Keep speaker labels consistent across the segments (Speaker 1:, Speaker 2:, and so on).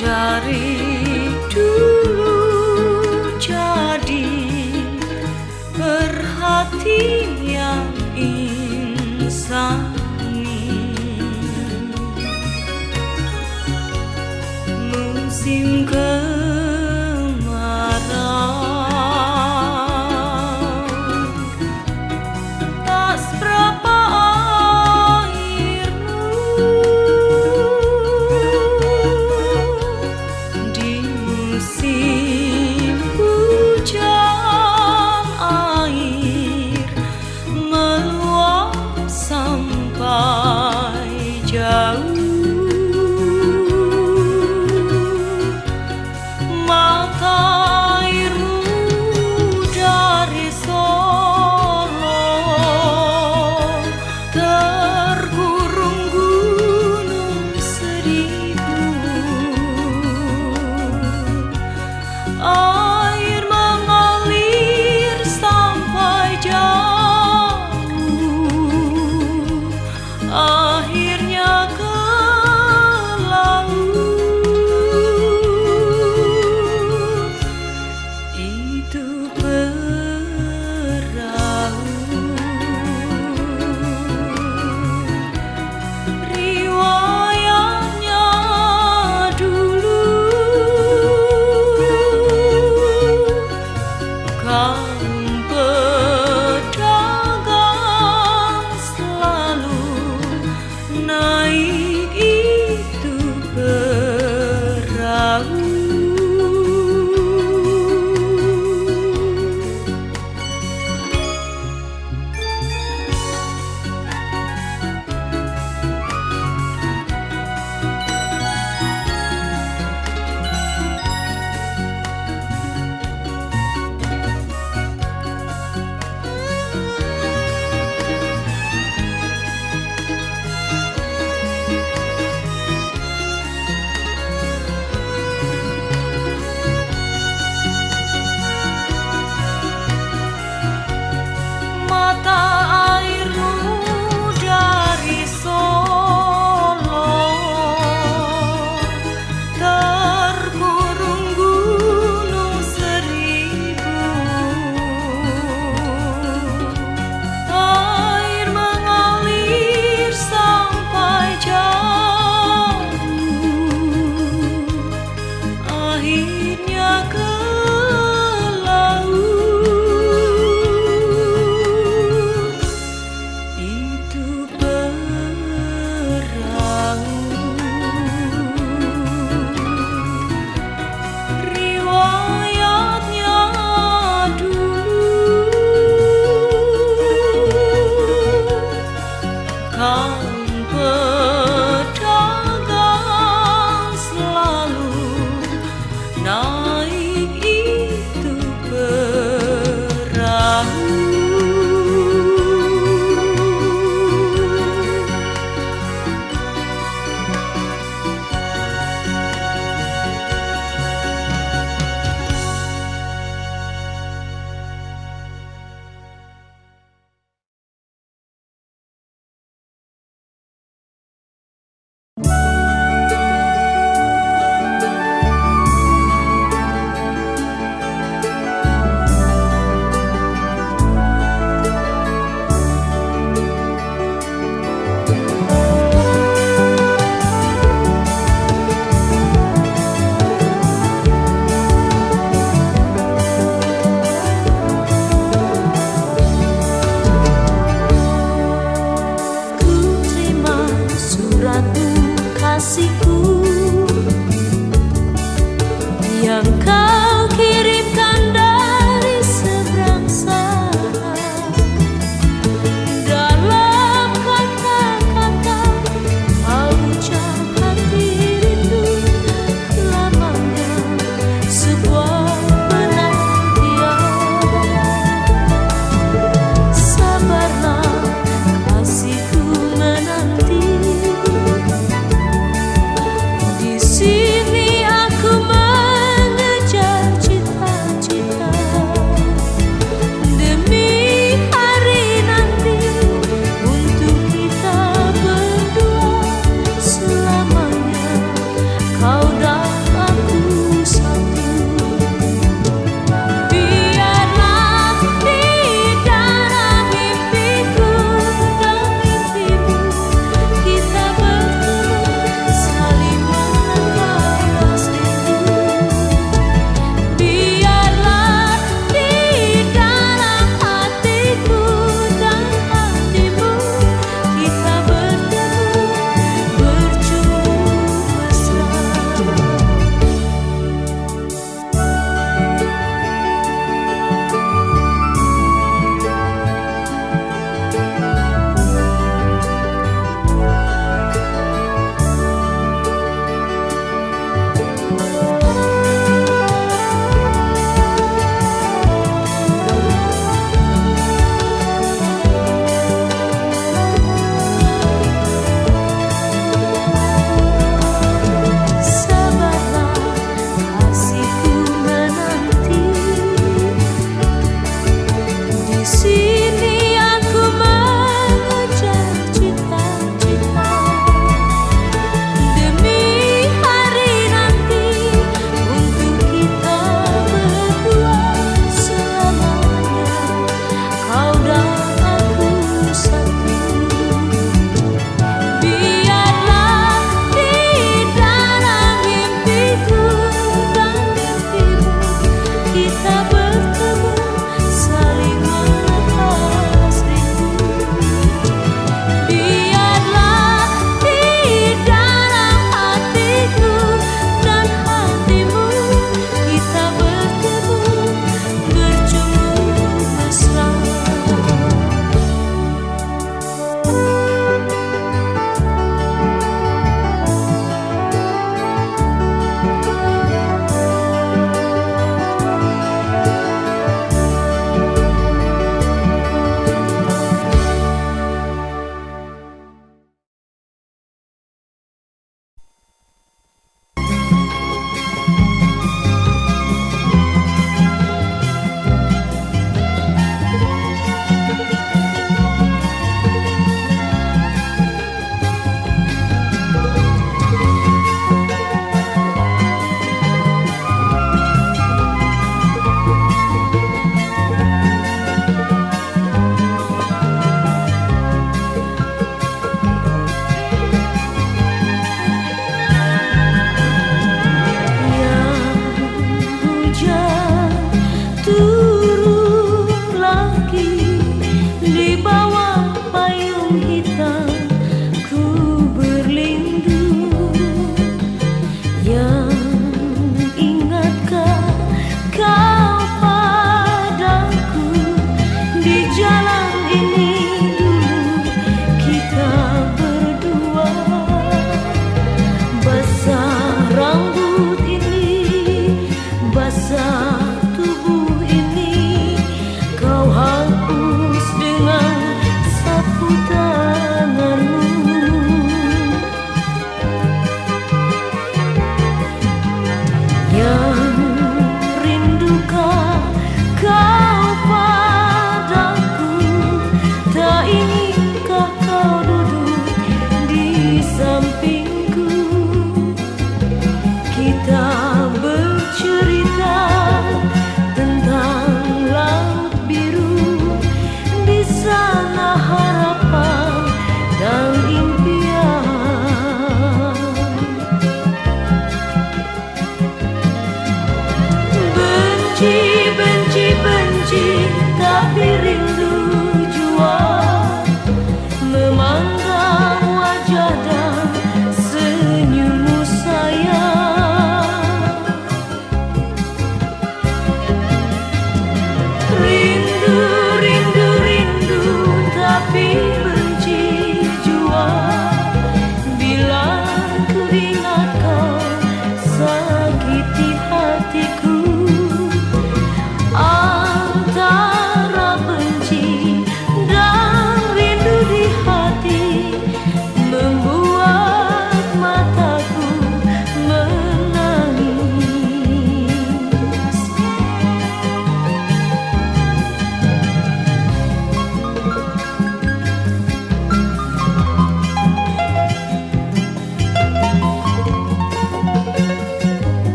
Speaker 1: Dari dulu jadi perhatian insani. Musim kemarau tak seberapa airmu. Di musim hujan air meluap sampai jauh.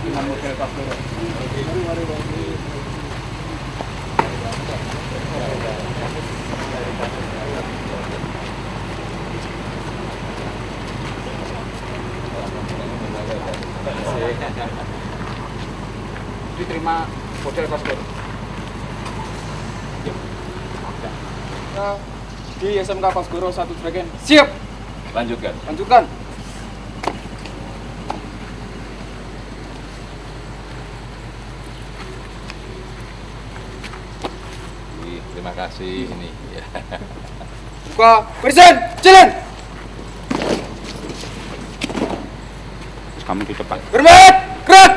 Speaker 2: dengan model Pasgoro. Diterima model Pasgoro. Di SMK Pasgoro 1 Sragen. Siap.
Speaker 3: Lanjutkan.
Speaker 2: Lanjutkan.
Speaker 3: Terima kasih ini. Ya.
Speaker 2: Buka barisan, jalan.
Speaker 3: Terus kamu di depan.
Speaker 2: Hormat, gerak.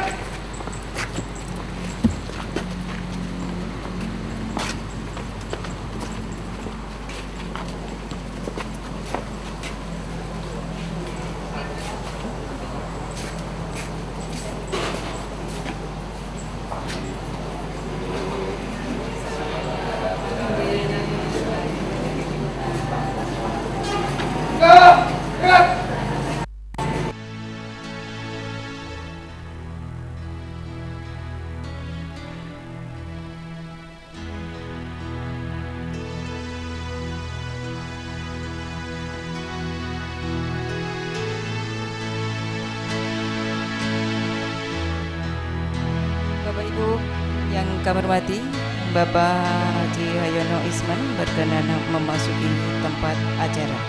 Speaker 1: Bapak Ibu yang kami hormati, Bapak Haji Hayono Isman berkenan memasuki tempat acara.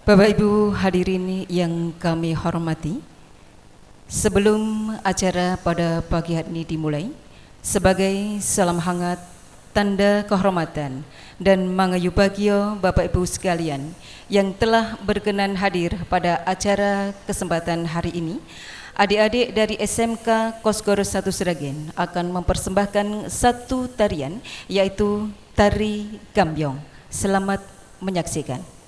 Speaker 1: Bapak Ibu hadirin yang kami hormati, sebelum acara pada pagi hari ini dimulai, sebagai salam hangat, tanda kehormatan dan mangayu bagio Bapak Ibu sekalian yang telah berkenan hadir pada acara kesempatan hari ini, adik-adik dari SMK Kosgoro 1 Sragen akan mempersembahkan satu tarian, yaitu Tari Gambyong. Selamat menyaksikan.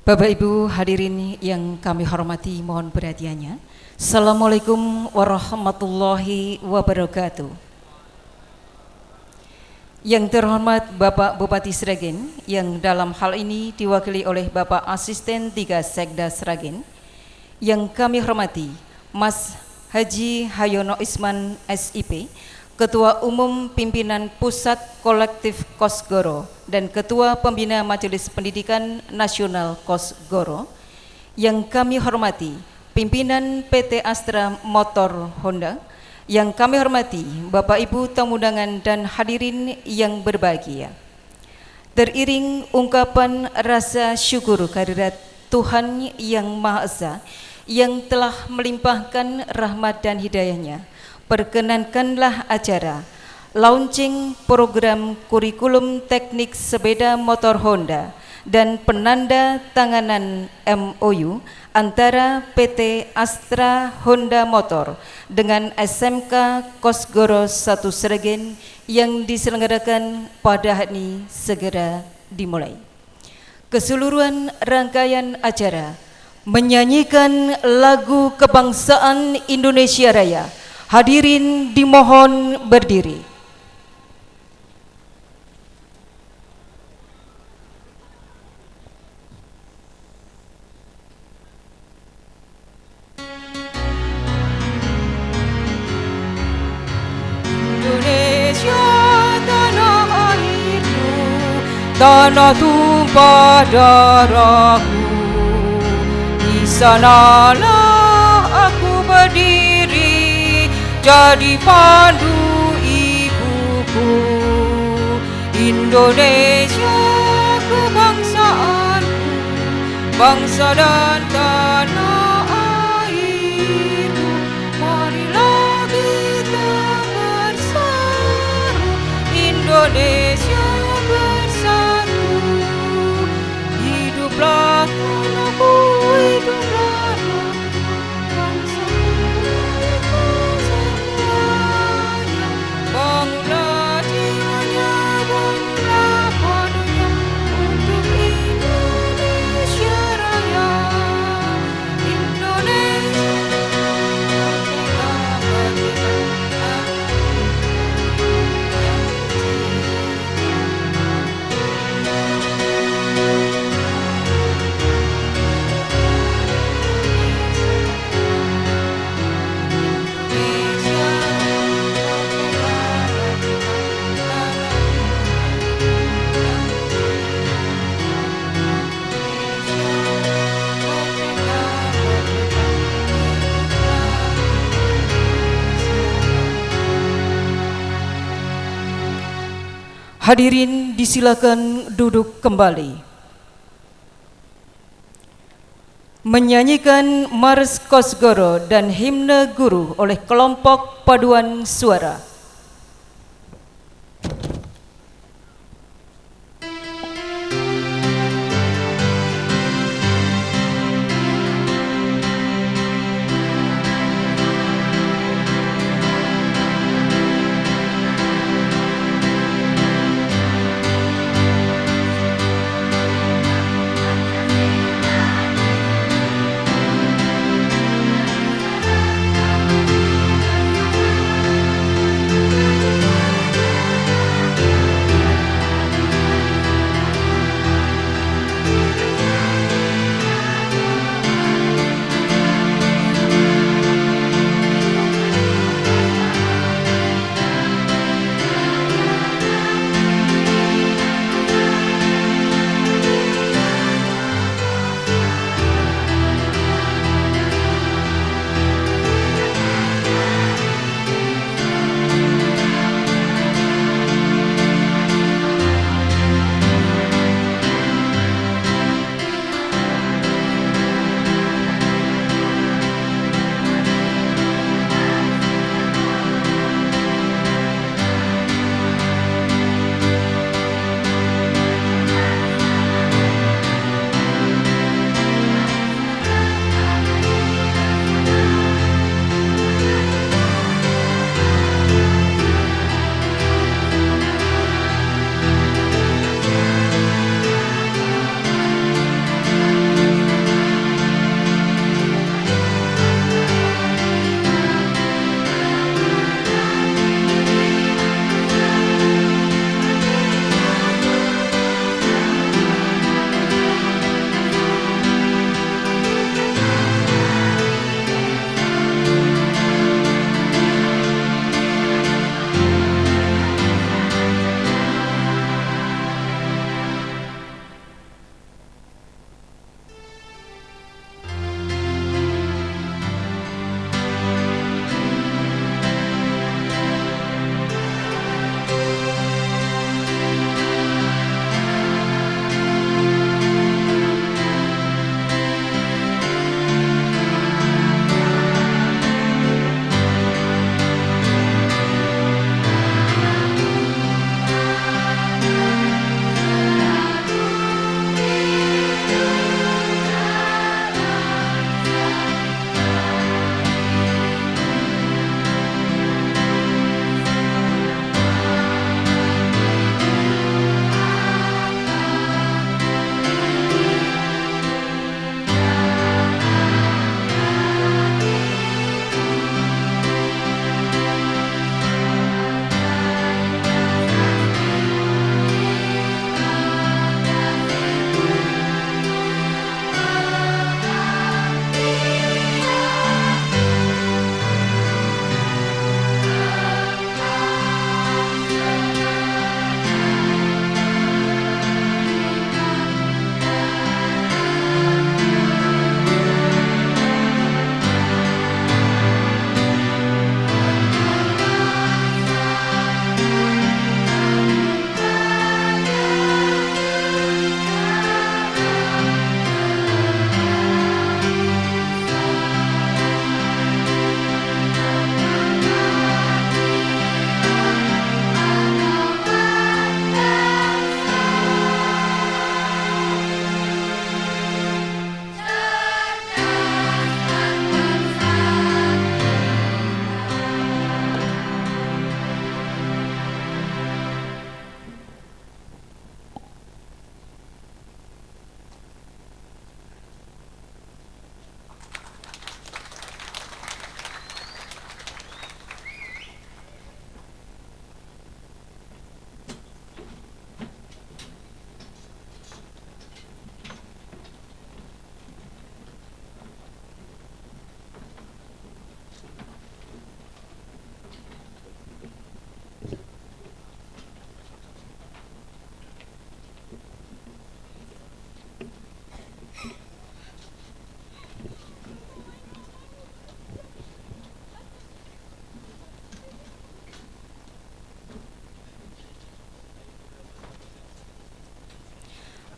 Speaker 1: Bapak Ibu hadirin yang kami hormati, mohon perhatiannya. Assalamualaikum warahmatullahi wabarakatuh. Yang terhormat Bapak Bupati Sragen, yang dalam hal ini diwakili oleh Bapak Asisten 3 Sekda Sragen. Yang kami hormati Mas Haji Hayono Isman SIP, Ketua Umum Pimpinan Pusat Kolektif Kosgoro dan Ketua Pembina Majelis Pendidikan Nasional Kosgoro. Yang kami hormati pimpinan PT Astra Motor Honda. Yang kami hormati Bapak Ibu tamu undangan dan hadirin yang berbahagia. Teriring ungkapan rasa syukur kehadirat Tuhan Yang Maha Esa yang telah melimpahkan rahmat dan hidayahnya, perkenankanlah acara launching program kurikulum teknik sepeda motor Honda dan penanda tanganan MOU antara PT Astra Honda Motor dengan SMK Kosgoro 1 Sragen yang diselenggarakan pada hari ini segera dimulai. Keseluruhan rangkaian acara menyanyikan lagu kebangsaan Indonesia Raya. Hadirin dimohon berdiri. Indonesia tanah airku, tanah tumpah darahku. Di sanalah aku berdiri, jadi pandu ibuku. Indonesia kebangsaanku, bangsa dan tanah airku. Marilah kita bersatu, Indonesia bersatu. Hiduplah tanahku, hiduplah bangsaku semuanya. Bangunlah jiwanya, bangunlah padanya untuk Indonesia Raya. Indonesia Hadirin disilakan duduk kembali. Menyanyikan Mars Kosgoro dan Himne Guru oleh kelompok paduan suara.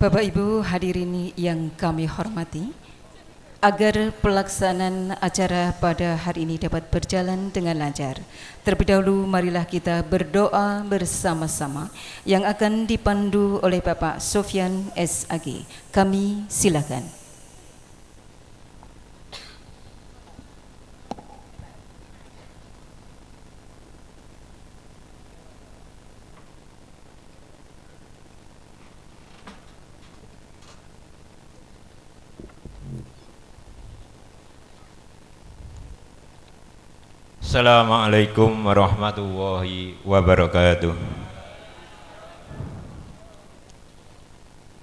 Speaker 1: Bapak Ibu hadirin yang kami hormati, agar pelaksanaan acara pada hari ini dapat berjalan dengan lancar, terlebih dahulu marilah kita berdoa bersama-sama yang akan dipandu oleh Bapak Sofyan SAG. Kami silakan.
Speaker 4: Assalamualaikum warahmatullahi wabarakatuh.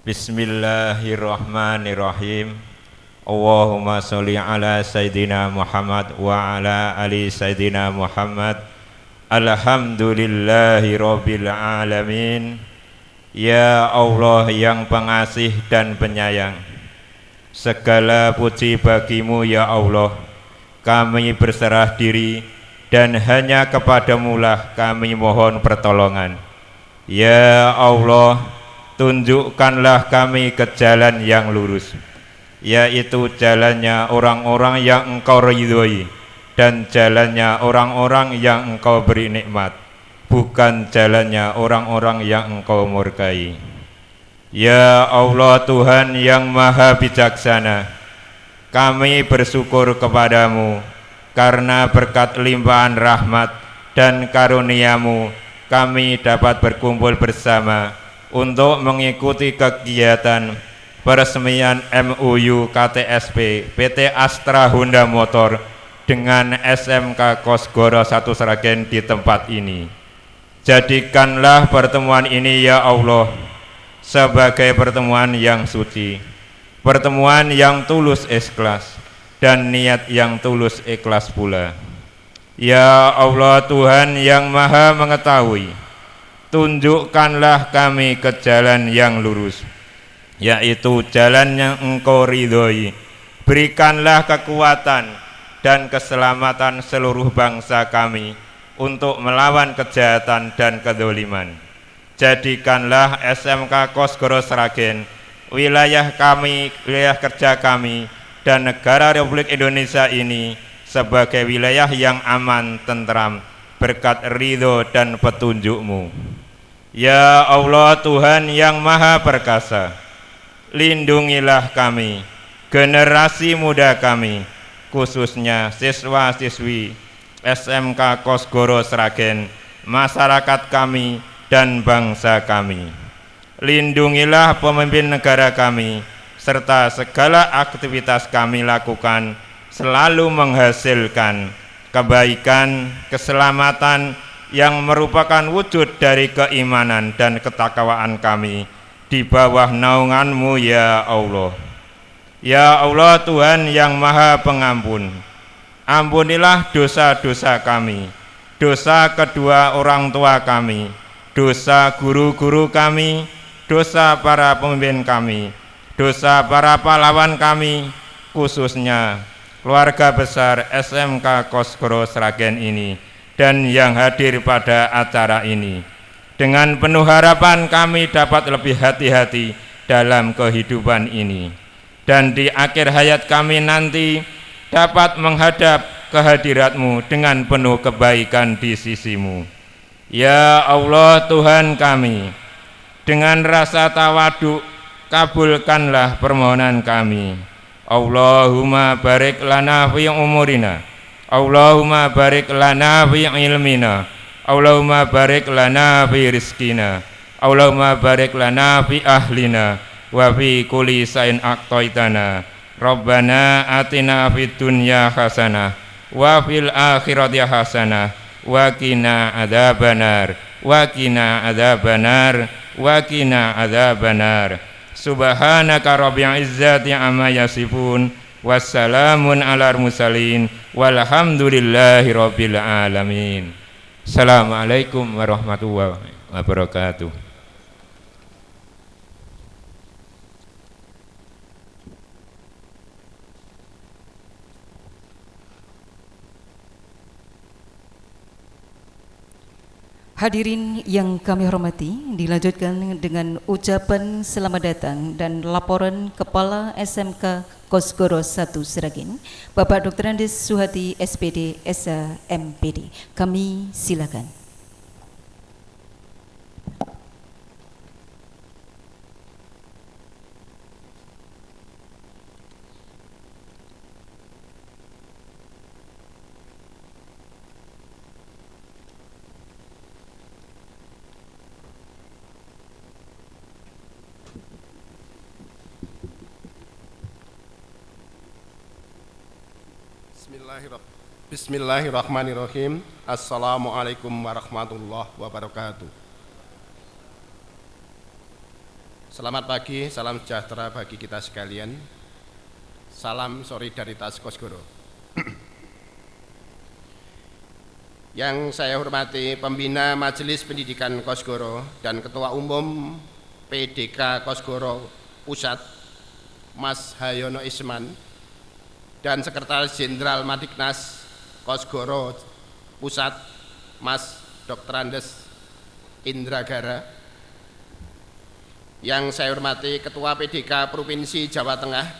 Speaker 4: Bismillahirrahmanirrahim. Allahumma sholli ala Sayyidina Muhammad wa ala ali Sayyidina Muhammad. Alhamdulillahi rabbil alamin. Ya Allah yang pengasih dan penyayang, segala puji bagimu ya Allah. Kami berserah diri dan hanya kepadamu-lah kami mohon pertolongan. Ya Allah, tunjukkanlah kami ke jalan yang lurus, yaitu jalannya orang-orang yang Engkau ridhoi dan jalannya orang-orang yang Engkau beri nikmat, bukan jalannya orang-orang yang Engkau murkai. Ya Allah Tuhan yang maha bijaksana, kami bersyukur kepadamu karena berkat limpahan rahmat dan karuniamu kami dapat berkumpul bersama untuk mengikuti kegiatan peresmian MOU KTSP PT Astra Honda Motor dengan SMK Kosgoro 1 Sragen di tempat ini. Jadikanlah pertemuan ini ya Allah sebagai pertemuan yang suci, pertemuan yang tulus ikhlas, dan niat yang tulus ikhlas pula. Ya Allah Tuhan yang maha mengetahui, tunjukkanlah kami ke jalan yang lurus, yaitu jalan yang Engkau ridhoi. Berikanlah kekuatan dan keselamatan seluruh bangsa kami untuk melawan kejahatan dan kedzaliman. Jadikanlah SMK Kosgoro Sragen wilayah kami, wilayah kerja kami, dan negara Republik Indonesia ini sebagai wilayah yang aman, tentram, berkat ridho dan petunjuk-Mu. Ya Allah Tuhan yang maha perkasa, lindungilah kami, generasi muda kami, khususnya siswa-siswi SMK Kosgoro Sragen, masyarakat kami dan bangsa kami. Lindungilah pemimpin negara kami, serta segala aktivitas kami lakukan selalu menghasilkan kebaikan, keselamatan yang merupakan wujud dari keimanan dan ketakwaan kami di bawah naungan-Mu ya Allah. Ya Allah Tuhan yang maha pengampun, ampunilah dosa-dosa kami, dosa kedua orang tua kami, dosa guru-guru kami, dosa para pemimpin kami, dosa para pahlawan kami, khususnya keluarga besar SMK Kosgoro Sragen ini dan yang hadir pada acara ini. Dengan penuh harapan kami dapat lebih hati-hati dalam kehidupan ini, dan di akhir hayat kami nanti dapat menghadap kehadirat-Mu dengan penuh kebaikan di sisi-Mu. Ya Allah Tuhan kami, dengan rasa tawaduk kabulkanlah permohonan kami. Allahumma barik lana fi umurina, Allahumma barik lana fi ilmina, Allahumma barik lana fi rizkina, Allahumma barik lana fi ahlina, wa fi kulli sain aqtaitana. Rabbana atina fid dunya hasanah wa fil akhirati hasanah wa qina adzabannar, wa qina adzabannar, wa qina adzabannar. Subhanaka rabbil izzati amma yasifun, wassalamun alal mursalin, walhamdulillahi rabbil alamin. Assalamualaikum warahmatullahi wabarakatuh.
Speaker 1: Hadirin yang kami hormati, dilanjutkan dengan ucapan selamat datang dan laporan Kepala SMK Kosgoro 1 Sragen, Bapak Dr. Andes Suhati SPD SH MPD. Kami silakan.
Speaker 5: Bismillahirrahmanirrahim. Assalamualaikum warahmatullahi wabarakatuh. Selamat pagi, salam sejahtera bagi kita sekalian. Salam solidaritas Kosgoro. Yang saya hormati Pembina Majelis Pendidikan Kosgoro dan Ketua Umum PDK Kosgoro Pusat, Mas Hayono Isman, dan Sekretaris Jenderal Madiknas Kosgoro Pusat, Mas Dr. Andes Indragara. Yang saya hormati Ketua PDK Provinsi Jawa Tengah,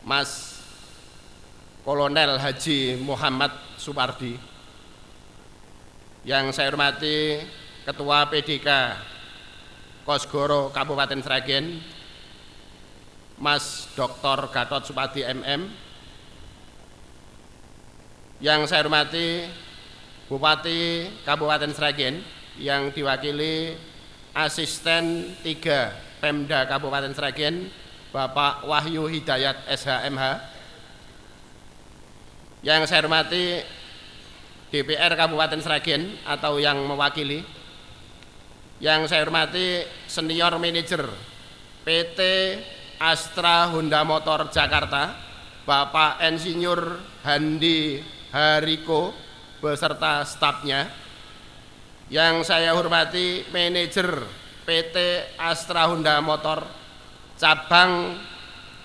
Speaker 5: Mas Kolonel Haji Muhammad Supardi. Yang saya hormati Ketua PDK Kosgoro Kabupaten Sragen, Mas Dr. Gatot Supadi MM. Yang saya hormati Bupati Kabupaten Sragen yang diwakili Asisten 3 Pemda Kabupaten Sragen, Bapak Wahyu Hidayat SHMH. Yang saya hormati DPR Kabupaten Sragen atau yang mewakili. Yang saya hormati Senior Manager PT Astra Honda Motor Jakarta, Bapak Insinyur Handi Hariko beserta stafnya. Yang saya hormati Manajer PT Astra Honda Motor Cabang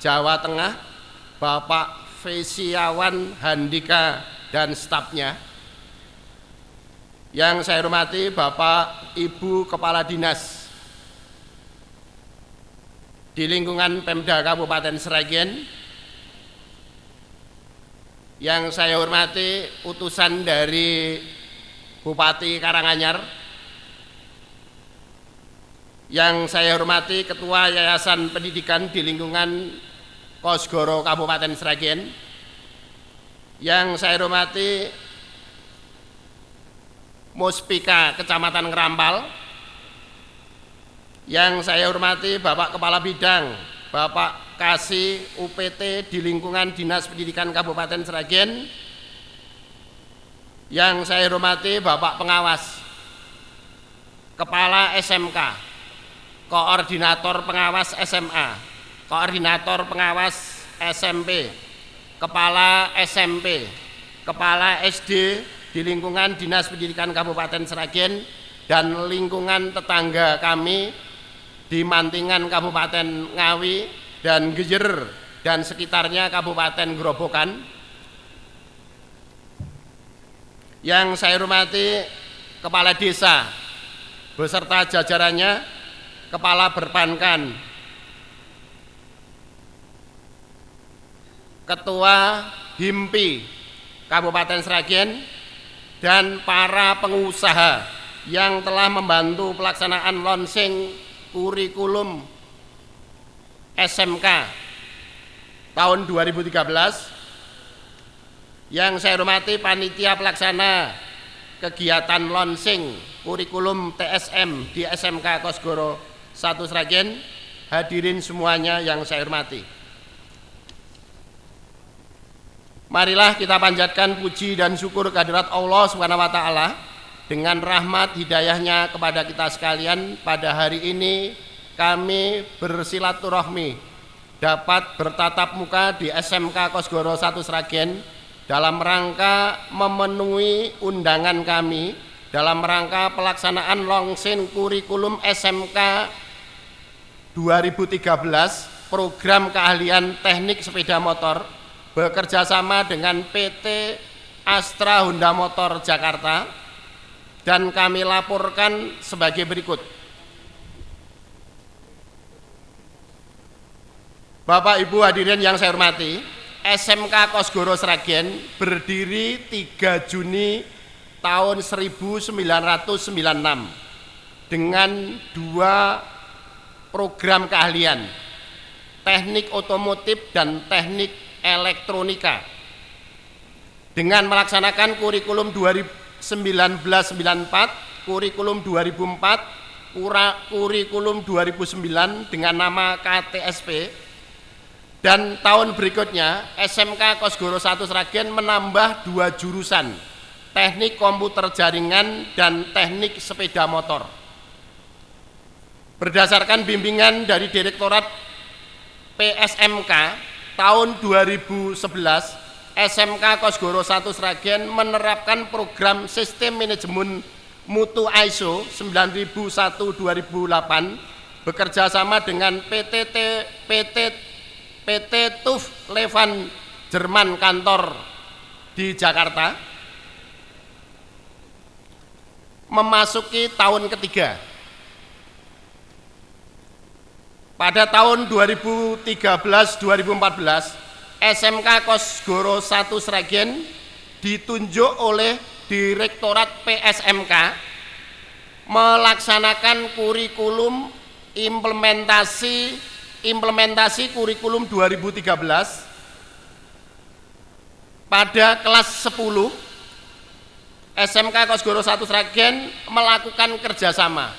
Speaker 5: Jawa Tengah, Bapak Fesiawan Handika dan stafnya. Yang saya hormati Bapak Ibu Kepala Dinas di lingkungan Pemda Kabupaten Sragen. Yang saya hormati utusan dari Bupati Karanganyar. Yang saya hormati Ketua Yayasan Pendidikan di lingkungan Kosgoro Kabupaten Sragen. Yang saya hormati Muspika Kecamatan Ngerampal. Yang saya hormati Bapak Kepala Bidang, Bapak Kasih UPT di lingkungan Dinas Pendidikan Kabupaten Sragen. Yang saya hormati Bapak Pengawas, Kepala SMK, Koordinator Pengawas SMA, Koordinator Pengawas SMP, Kepala SMP, Kepala SD di lingkungan Dinas Pendidikan Kabupaten Sragen dan lingkungan tetangga kami di Mantingan Kabupaten Ngawi dan Gejer dan sekitarnya Kabupaten Grobogan. Yang saya hormati Kepala Desa beserta jajarannya, Kepala Perbankan, Ketua HIMPI Kabupaten Sragen, dan para pengusaha yang telah membantu pelaksanaan launching kurikulum SMK tahun 2013. Yang saya hormati panitia pelaksana kegiatan launching kurikulum TSM di SMK Kosgoro 1 Sragen, hadirin semuanya yang saya hormati. Marilah kita panjatkan puji dan syukur kehadirat Allah SWT dengan rahmat hidayahnya kepada kita sekalian. Pada hari ini kami bersilaturahmi dapat bertatap muka di SMK Kosgoro 1 Sragen dalam rangka memenuhi undangan kami dalam rangka pelaksanaan launching kurikulum SMK 2013 program keahlian teknik sepeda motor bekerja sama dengan PT Astra Honda Motor Jakarta dan kami laporkan sebagai berikut. Bapak Ibu hadirin yang saya hormati, SMK Kosgoro Sragen berdiri 3 Juni tahun 1996 dengan 2 program keahlian, teknik otomotif dan teknik elektronika, dengan melaksanakan kurikulum 1994, kurikulum 2004, kurikulum 2009 dengan nama KTSP. Dan tahun berikutnya SMK Kosgoro 1 Sragen menambah 2 jurusan, teknik komputer jaringan dan teknik sepeda motor. Berdasarkan bimbingan dari Direktorat PSMK tahun 2011, SMK Kosgoro 1 Sragen menerapkan program sistem manajemen mutu ISO 9001-2008 bekerja sama dengan PT TUV Levan Jerman kantor di Jakarta, memasuki tahun ketiga. Pada tahun 2013-2014, SMK Kosgoro 1 Sragen ditunjuk oleh Direktorat PSMK melaksanakan kurikulum implementasi kurikulum 2013 pada kelas 10. SMK Kosgoro 1 Sragen melakukan kerjasama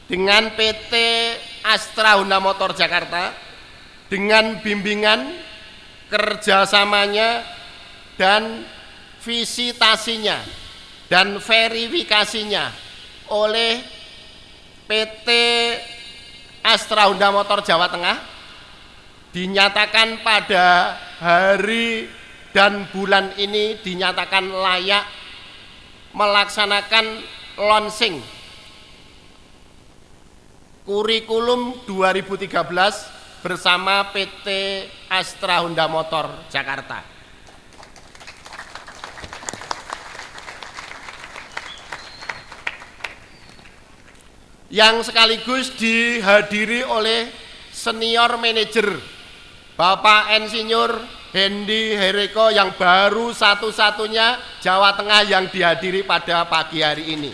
Speaker 5: dengan PT Astra Honda Motor Jakarta dengan bimbingan kerjasamanya dan visitasinya dan verifikasinya oleh PT Astra Honda Motor Jawa Tengah, dinyatakan pada hari dan bulan ini dinyatakan layak melaksanakan launching kurikulum 2013 bersama PT Astra Honda Motor Jakarta. Yang sekaligus dihadiri oleh senior manajer Bapak Insinyur Hendi Hereko yang baru satu-satunya Jawa Tengah yang dihadiri pada pagi hari ini.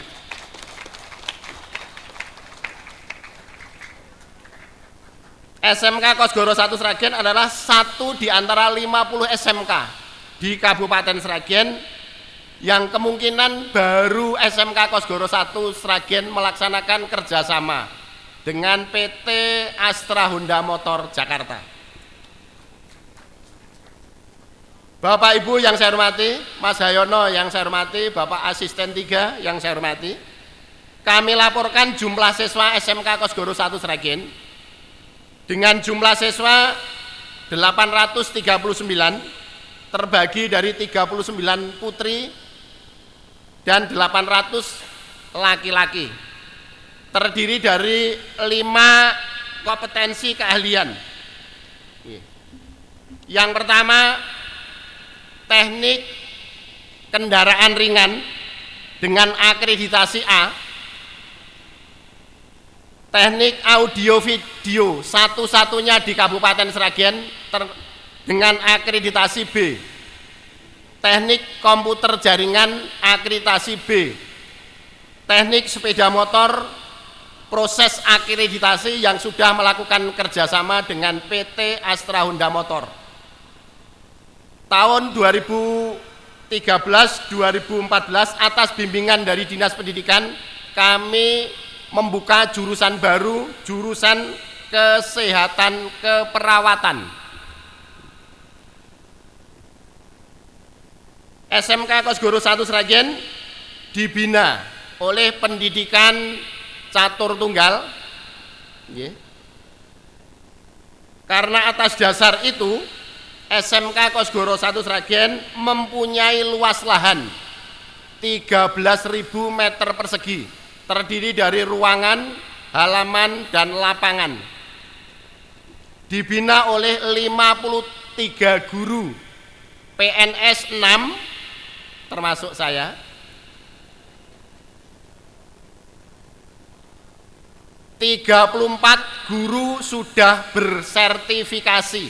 Speaker 5: SMK Kosgoro 1 Sragen adalah satu di antara 50 SMK di Kabupaten Sragen yang kemungkinan baru SMK Kosgoro 1 Sragen melaksanakan kerjasama dengan PT Astra Honda Motor Jakarta. Bapak Ibu yang saya hormati, Mas Hayono yang saya hormati, Bapak Asisten 3 yang saya hormati, kami laporkan jumlah siswa SMK Kosgoro 1 Sragen dengan jumlah siswa 839 terbagi dari 39 putri dan 800 laki-laki, terdiri dari 5 kompetensi keahlian. Yang pertama, teknik kendaraan ringan dengan akreditasi A, teknik audio video satu-satunya di Kabupaten Sragen dengan akreditasi B, teknik komputer jaringan akreditasi B, teknik sepeda motor proses akreditasi yang sudah melakukan kerjasama dengan PT Astra Honda Motor. Tahun 2013-2014 atas bimbingan dari Dinas Pendidikan kami membuka jurusan baru, jurusan kesehatan keperawatan. SMK Kosgoro 1 Sragen dibina oleh pendidikan catur tunggal, karena atas dasar itu SMK Kosgoro 1 Sragen mempunyai luas lahan 13.000 meter persegi, terdiri dari ruangan, halaman, dan lapangan. Dibina oleh 53 guru PNS 6 termasuk saya, 34 guru sudah bersertifikasi,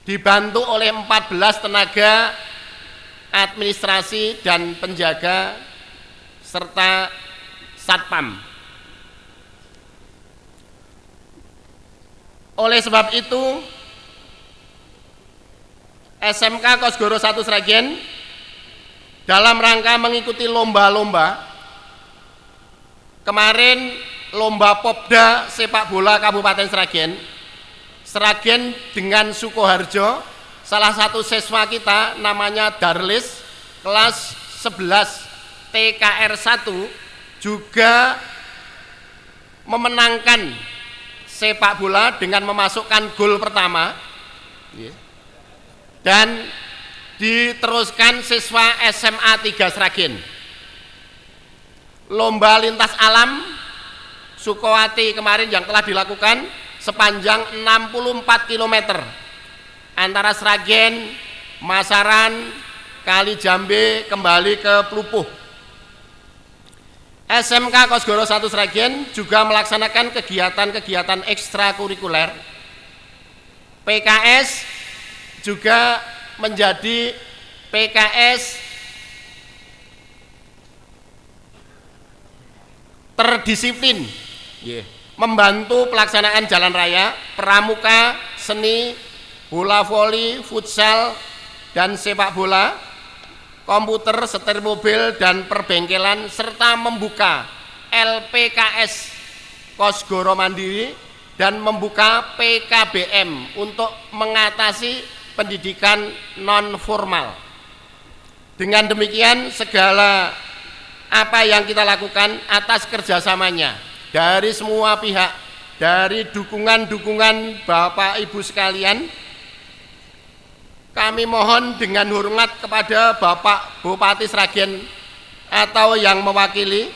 Speaker 5: dibantu oleh 14 tenaga administrasi dan penjaga serta satpam. Oleh sebab itu, SMK Kosgoro 1 Sragen dalam rangka mengikuti lomba-lomba, kemarin lomba Popda sepak bola Kabupaten Sragen, Sragen dengan Sukoharjo, salah satu siswa kita namanya Darlis, kelas 11 TKR 1 juga memenangkan sepak bola dengan memasukkan gol pertama, dan diteruskan siswa SMA 3 Sragen. Lomba lintas alam Sukowati kemarin yang telah dilakukan sepanjang 64 km antara Sragen, Masaran, Kalijambe kembali ke Plupuh. SMK Kosgoro 1 Sragen juga melaksanakan kegiatan-kegiatan ekstrakurikuler. PKS juga menjadi PKS terdisiplin, membantu pelaksanaan jalan raya, pramuka, seni, bola voli, futsal, dan sepak bola, komputer, setir mobil, dan perbengkelan, serta membuka LPKS Kosgoro Mandiri dan membuka PKBM untuk mengatasi pendidikan non formal. Dengan demikian, segala apa yang kita lakukan atas kerjasamanya dari semua pihak, dari dukungan-dukungan Bapak Ibu sekalian, kami mohon dengan hormat kepada Bapak Bupati Sragen atau yang mewakili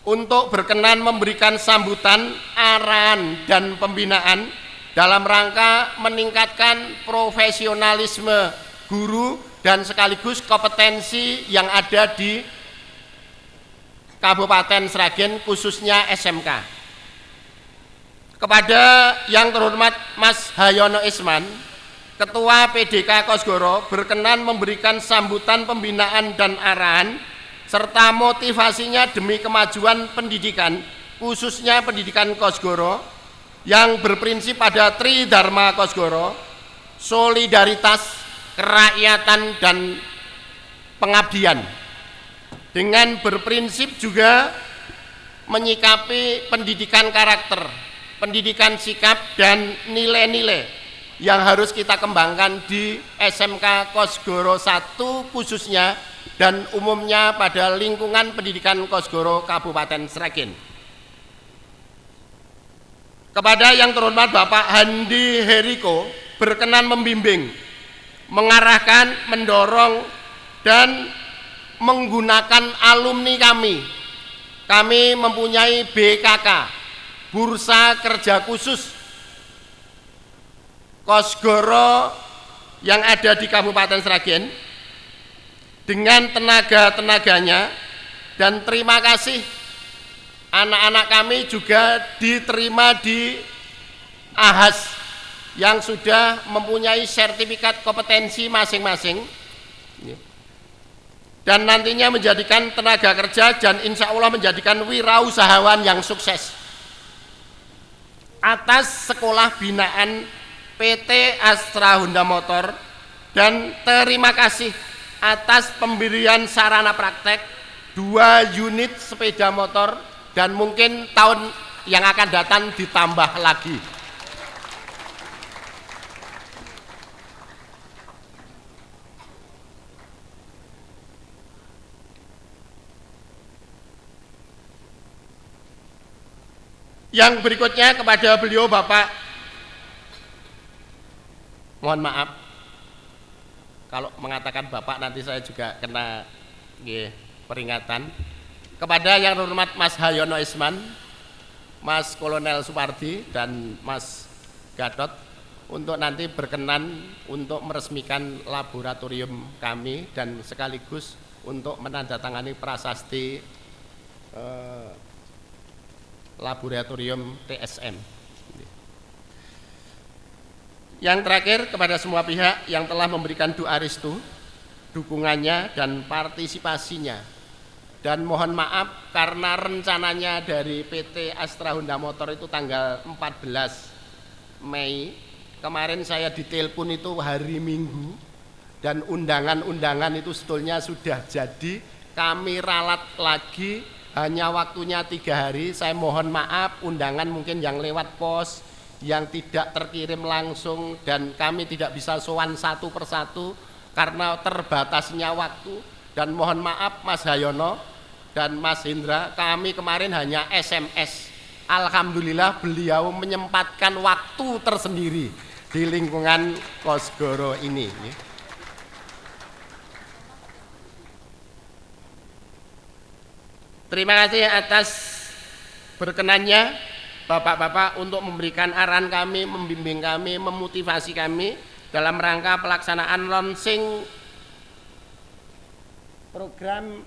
Speaker 5: untuk berkenan memberikan sambutan, arahan, dan pembinaan dalam rangka meningkatkan profesionalisme guru dan sekaligus kompetensi yang ada di Kabupaten Sragen, khususnya SMK. Kepada yang terhormat Mas Hayono Isman, Ketua PDK Kosgoro, berkenan memberikan sambutan pembinaan dan arahan serta motivasinya demi kemajuan pendidikan, khususnya pendidikan Kosgoro yang berprinsip pada Tridharma Kosgoro, solidaritas, kerakyatan, dan pengabdian, dengan berprinsip juga menyikapi pendidikan karakter, pendidikan sikap, dan nilai-nilai yang harus kita kembangkan di SMK Kosgoro 1 khususnya dan umumnya pada lingkungan pendidikan Kosgoro Kabupaten Sragen. Kepada yang terhormat Bapak Handi Heriko, berkenan membimbing, mengarahkan, mendorong, dan menggunakan alumni kami. Kami mempunyai BKK, Bursa Kerja Khusus Kosgoro yang ada di Kabupaten Sragen dengan tenaga-tenaganya, dan terima kasih anak-anak kami juga diterima di AHAS yang sudah mempunyai sertifikat kompetensi masing-masing dan nantinya menjadikan tenaga kerja dan insya Allah menjadikan wirausahawan yang sukses. Atas sekolah binaan PT Astra Honda Motor, dan terima kasih atas pemberian sarana praktek 2 unit sepeda motor, dan mungkin tahun yang akan datang ditambah lagi. Yang berikutnya kepada beliau Bapak, mohon maaf kalau mengatakan Bapak nanti saya juga kena peringatan. Kepada yang terhormat Mas Hayono Isman, Mas Kolonel Supardi, dan Mas Gatot untuk nanti berkenan untuk meresmikan laboratorium kami dan sekaligus untuk menandatangani prasasti Laboratorium TSM. Yang terakhir, kepada semua pihak yang telah memberikan doa restu, dukungannya dan partisipasinya. Dan mohon maaf karena rencananya dari PT Astra Honda Motor itu tanggal 14 Mei. Kemarin saya ditelepon itu hari Minggu dan undangan-undangan itu sebetulnya sudah jadi. Kami ralat lagi, hanya waktunya 3 hari. Saya mohon maaf, undangan mungkin yang lewat pos, yang tidak terkirim langsung, dan kami tidak bisa sowan satu persatu karena terbatasnya waktu. Dan mohon maaf Mas Hayono dan Mas Hendra, kami kemarin hanya SMS. Alhamdulillah beliau menyempatkan waktu tersendiri di lingkungan Kosgoro ini. Terima kasih atas berkenannya Bapak-bapak untuk memberikan arahan kami, membimbing kami, memotivasi kami dalam rangka pelaksanaan launching program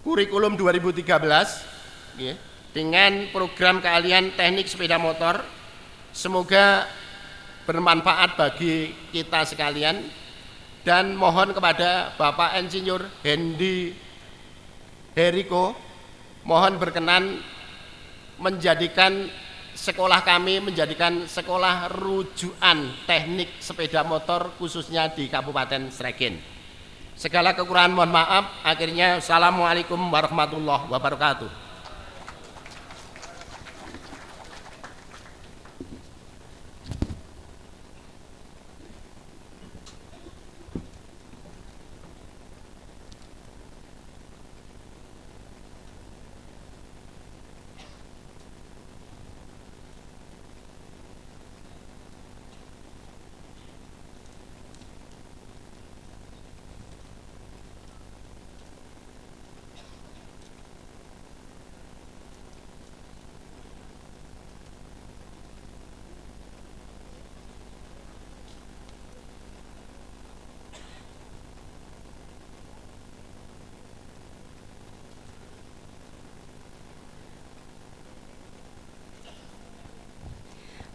Speaker 5: kurikulum 2013 dengan program keahlian teknik sepeda motor. Semoga bermanfaat bagi kita sekalian, dan mohon kepada Bapak Insinyur Hendi Heriko mohon berkenan menjadikan sekolah kami menjadikan sekolah rujukan teknik sepeda motor khususnya di Kabupaten Sragen. Segala kekurangan mohon maaf. Akhirnya assalamualaikum warahmatullahi wabarakatuh.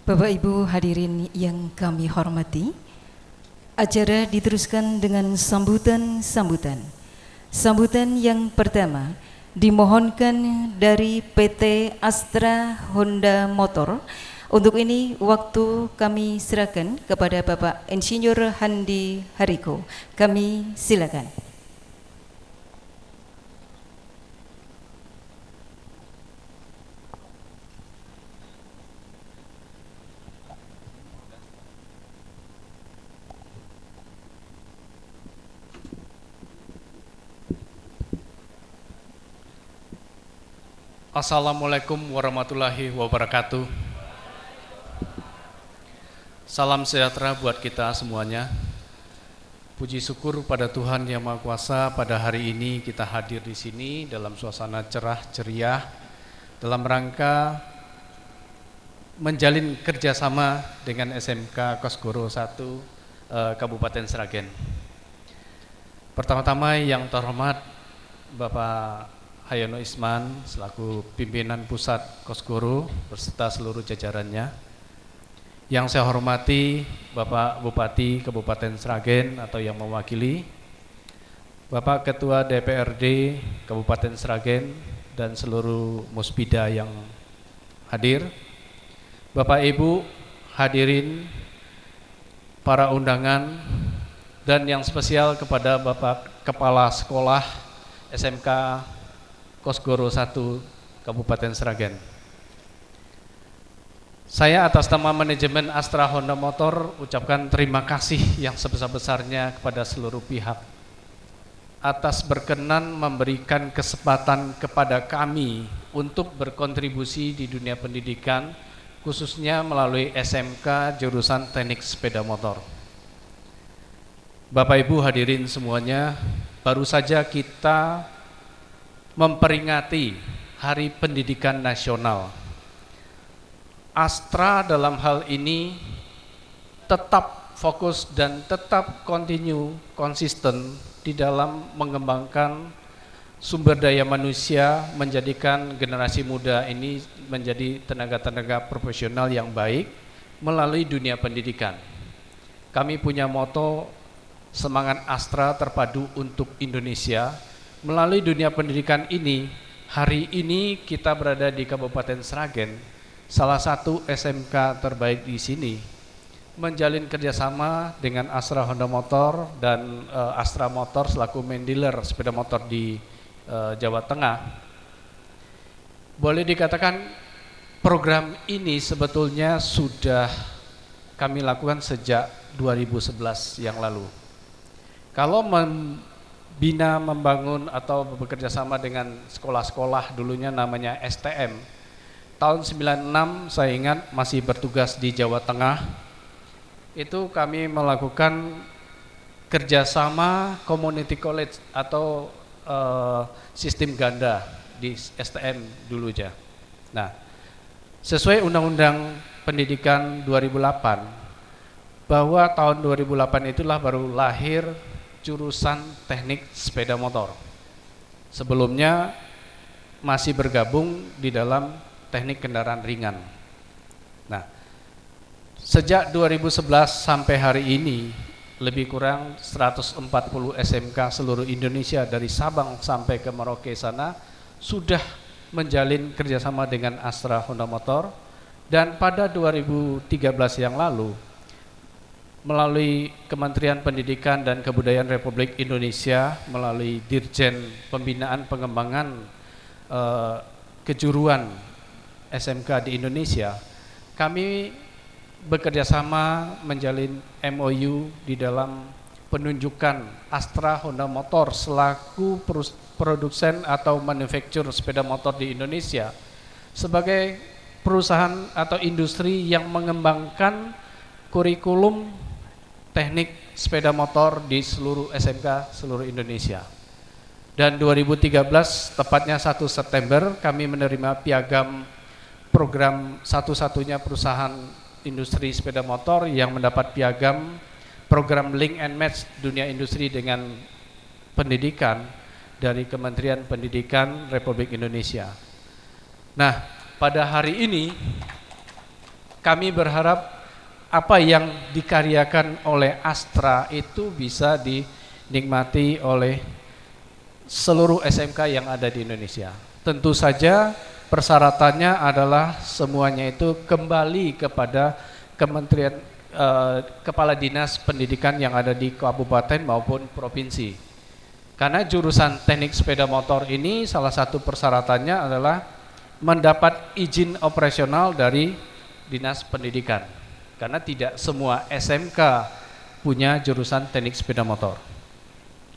Speaker 1: Bapak Ibu hadirin yang kami hormati, acara diteruskan dengan sambutan. Sambutan yang pertama dimohonkan dari PT Astra Honda Motor. Untuk ini waktu kami serahkan kepada Bapak Insinyur Hendi Heriko. Kami silakan.
Speaker 6: Assalamualaikum warahmatullahi wabarakatuh. Salam sejahtera buat kita semuanya. Puji syukur pada Tuhan Yang Maha Kuasa, pada hari ini kita hadir di sini dalam suasana cerah ceria dalam rangka menjalin kerjasama dengan SMK Kosgoro 1 Kabupaten Sragen. Pertama-tama yang terhormat Bapak Hayono Isman selaku pimpinan pusat Kosgoro beserta seluruh jajarannya. Yang saya hormati Bapak Bupati Kabupaten Sragen atau yang mewakili, Bapak Ketua DPRD Kabupaten Sragen dan seluruh muspida yang hadir, Bapak Ibu hadirin, para undangan, dan yang spesial kepada Bapak Kepala Sekolah SMK Kosgoro 1 Kabupaten Sragen. Saya atas nama manajemen Astra Honda Motor ucapkan terima kasih yang sebesar-besarnya kepada seluruh pihak atas berkenan memberikan kesempatan kepada kami untuk berkontribusi di dunia pendidikan, khususnya melalui SMK jurusan Teknik Sepeda Motor. Bapak Ibu hadirin semuanya, baru saja kita memperingati Hari Pendidikan Nasional. Astra dalam hal ini tetap fokus dan tetap konsisten di dalam mengembangkan sumber daya manusia, menjadikan generasi muda ini menjadi tenaga-tenaga profesional yang baik melalui dunia pendidikan. Kami punya moto semangat Astra terpadu untuk Indonesia. Melalui dunia pendidikan ini, hari ini kita berada di Kabupaten Sragen, salah satu SMK terbaik di sini, menjalin kerjasama dengan Astra Honda Motor dan Astra Motor selaku main dealer sepeda motor di Jawa Tengah. Boleh dikatakan program ini sebetulnya sudah kami lakukan sejak 2011 yang lalu. Kalau membina, membangun atau bekerja sama dengan sekolah-sekolah, dulunya namanya STM, tahun 96 saya ingat masih bertugas di Jawa Tengah, itu kami melakukan kerjasama community college atau sistem ganda di STM dulu aja. Nah, sesuai Undang-Undang Pendidikan 2008, bahwa tahun 2008 itulah baru lahir jurusan teknik sepeda motor. Sebelumnya masih bergabung di dalam teknik kendaraan ringan. Nah, sejak 2011 sampai hari ini, lebih kurang 140 SMK seluruh Indonesia dari Sabang sampai ke Merauke sana sudah menjalin kerjasama dengan Astra Honda Motor. Dan pada 2013 yang lalu, melalui Kementerian Pendidikan dan Kebudayaan Republik Indonesia, melalui Dirjen Pembinaan Pengembangan Kejuruan SMK di Indonesia, kami bekerjasama menjalin MOU di dalam penunjukan Astra Honda Motor selaku produsen atau manufaktur sepeda motor di Indonesia sebagai perusahaan atau industri yang mengembangkan kurikulum teknik sepeda motor di seluruh SMK seluruh Indonesia. Dan 2013 tepatnya 1 September kami menerima piagam program satu-satunya perusahaan industri sepeda motor yang mendapat piagam program Link and Match dunia industri dengan pendidikan dari Kementerian Pendidikan Republik Indonesia. Nah, pada hari ini kami berharap apa yang dikaryakan oleh Astra itu bisa dinikmati oleh seluruh SMK yang ada di Indonesia. Tentu saja persyaratannya adalah semuanya itu kembali kepada Kementerian Kepala Dinas Pendidikan yang ada di kabupaten maupun provinsi. Karena jurusan teknik sepeda motor ini salah satu persyaratannya adalah mendapat izin operasional dari Dinas Pendidikan. Karena tidak semua SMK punya jurusan teknik sepeda motor.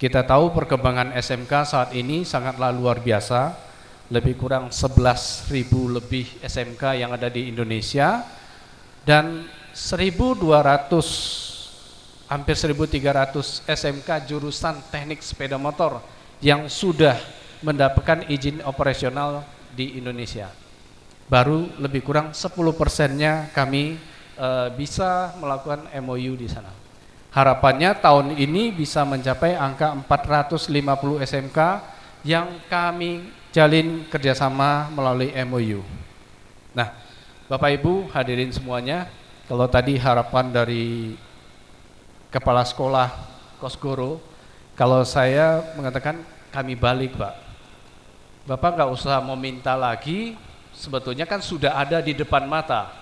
Speaker 6: Kita tahu perkembangan SMK saat ini sangatlah luar biasa. Lebih kurang 11.000 lebih SMK yang ada di Indonesia dan 1.200 hampir 1.300 SMK jurusan teknik sepeda motor yang sudah mendapatkan izin operasional di Indonesia. Baru lebih kurang 10%-nya kami bisa melakukan MOU di sana. Harapannya tahun ini bisa mencapai angka 450 SMK yang kami jalin kerjasama melalui MOU. Nah, Bapak Ibu hadirin semuanya, kalau tadi harapan dari Kepala Sekolah Kosgoro, kalau saya mengatakan kami balik, Pak. Bapak nggak usah meminta lagi, sebetulnya kan sudah ada di depan mata,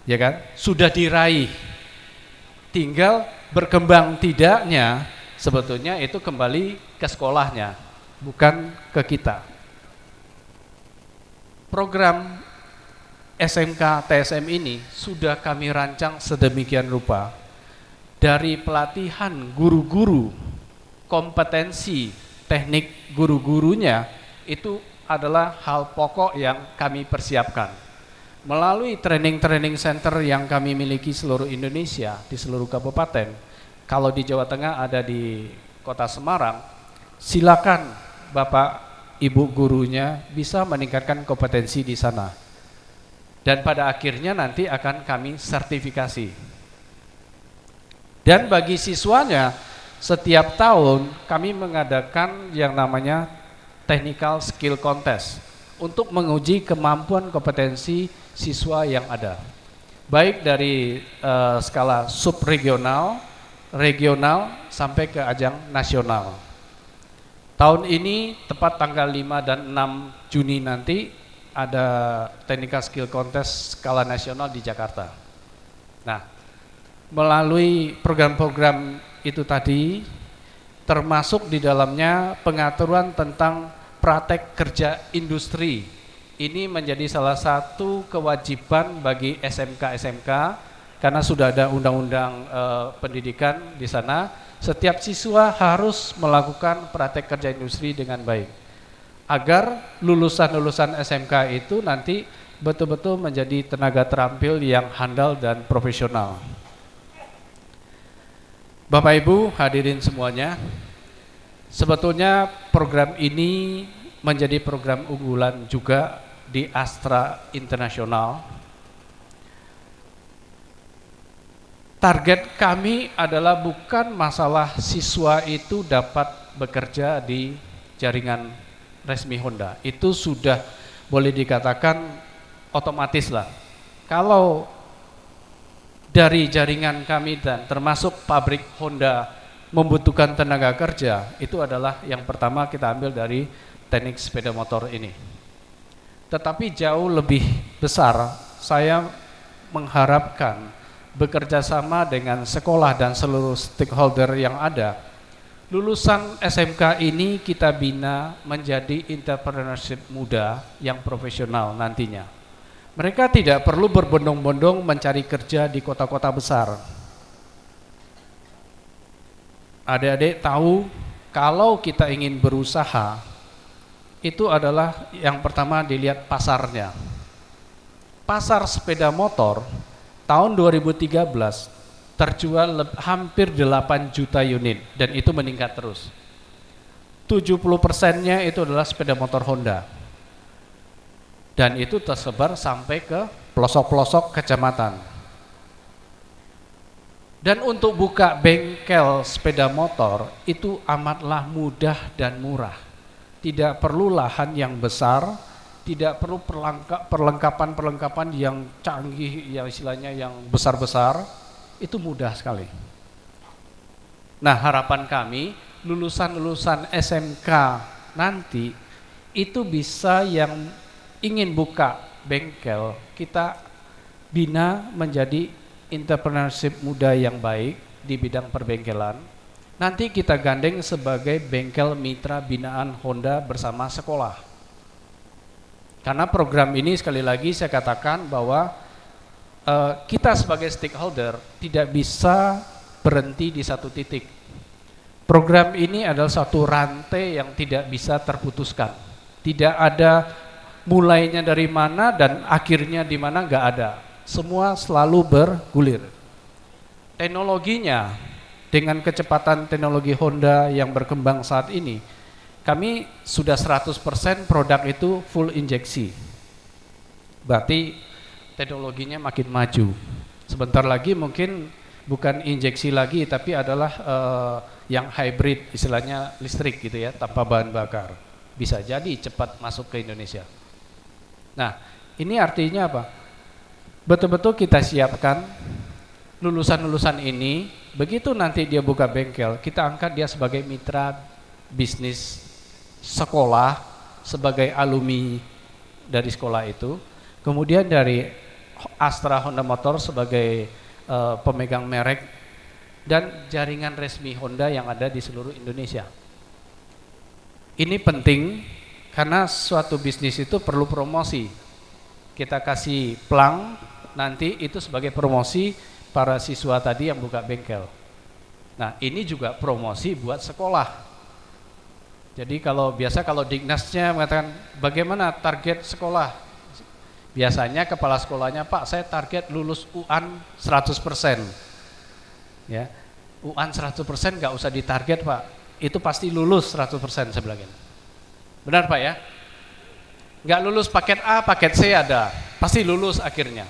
Speaker 6: ya kan? Sudah diraih, tinggal berkembang tidaknya, sebetulnya itu kembali ke sekolahnya, bukan ke kita. Program SMK TSM ini sudah kami rancang sedemikian rupa. Dari pelatihan guru-guru, kompetensi teknik guru-gurunya itu adalah hal pokok yang kami persiapkan. Melalui training center yang kami miliki seluruh Indonesia, di seluruh kabupaten. Kalau di Jawa Tengah ada di Kota Semarang, silakan Bapak Ibu gurunya bisa meningkatkan kompetensi di sana. Dan pada akhirnya nanti akan kami sertifikasi. Dan bagi siswanya, setiap tahun kami mengadakan yang namanya technical skill contest untuk menguji kemampuan kompetensi siswa yang ada. Baik dari skala subregional, regional, sampai ke ajang nasional. Tahun ini tepat tanggal 5 dan 6 Juni nanti ada technical skill contest skala nasional di Jakarta. Nah, melalui program-program itu tadi, termasuk di dalamnya pengaturan tentang praktek kerja industri. Ini menjadi salah satu kewajiban bagi SMK-SMK karena sudah ada undang-undang pendidikan di sana. Setiap siswa harus melakukan praktek kerja industri dengan baik agar lulusan-lulusan SMK itu nanti betul-betul menjadi tenaga terampil yang handal dan profesional. Bapak Ibu hadirin semuanya, sebetulnya program ini menjadi program unggulan juga di Astra Internasional. Target kami adalah bukan masalah siswa itu dapat bekerja di jaringan resmi Honda. Itu sudah boleh dikatakan otomatis lah. Kalau dari jaringan kami dan termasuk pabrik Honda membutuhkan tenaga kerja, itu adalah yang pertama kita ambil dari teknik sepeda motor ini. Tetapi jauh lebih besar, saya mengharapkan bekerja sama dengan sekolah dan seluruh stakeholder yang ada. Lulusan SMK ini kita bina menjadi entrepreneurship muda yang profesional nantinya. Mereka tidak perlu berbondong-bondong mencari kerja di kota-kota besar. Adik-adik tahu kalau kita ingin berusaha, itu adalah yang pertama dilihat pasarnya. Pasar sepeda motor tahun 2013 terjual hampir 8 juta unit dan itu meningkat terus. 70%-nya itu adalah sepeda motor Honda. Dan itu tersebar sampai ke pelosok-pelosok kecamatan. Dan untuk buka bengkel sepeda motor itu amatlah mudah dan murah. Tidak perlu lahan yang besar, tidak perlu perlengkapan-perlengkapan yang canggih, yang istilahnya yang besar-besar, itu mudah sekali. Nah, harapan kami lulusan-lulusan SMK nanti itu bisa yang ingin buka bengkel, kita bina menjadi entrepreneurship muda yang baik di bidang perbengkelan. Nanti kita gandeng sebagai bengkel mitra binaan Honda bersama sekolah. Karena program ini sekali lagi saya katakan bahwa kita sebagai stakeholder tidak bisa berhenti di satu titik. Program ini adalah satu rantai yang tidak bisa terputuskan. Tidak ada mulainya dari mana dan akhirnya di mana, nggak ada. Semua selalu bergulir. Teknologinya dengan kecepatan teknologi Honda yang berkembang saat ini, kami sudah 100% produk itu full injeksi. Berarti teknologinya makin maju. Sebentar lagi mungkin bukan injeksi lagi tapi adalah yang hybrid, istilahnya listrik gitu ya, tanpa bahan bakar. Bisa jadi cepat masuk ke Indonesia. Nah, ini artinya apa? Betul-betul kita siapkan lulusan-lulusan ini, begitu nanti dia buka bengkel, kita angkat dia sebagai mitra bisnis sekolah, sebagai alumni dari sekolah itu, kemudian dari Astra Honda Motor sebagai pemegang merek, dan jaringan resmi Honda yang ada di seluruh Indonesia. Ini penting karena suatu bisnis itu perlu promosi. Kita kasih plang nanti itu sebagai promosi para siswa tadi yang buka bengkel. Nah, ini juga promosi buat sekolah. Jadi kalau Dignasnya mengatakan bagaimana target sekolah? Biasanya kepala sekolahnya, Pak, saya target lulus UAN 100%. Ya, UAN 100% nggak usah ditarget, Pak. Itu pasti lulus 100% saya bilang. Benar, Pak ya? Nggak lulus paket A, paket C ada, pasti lulus akhirnya.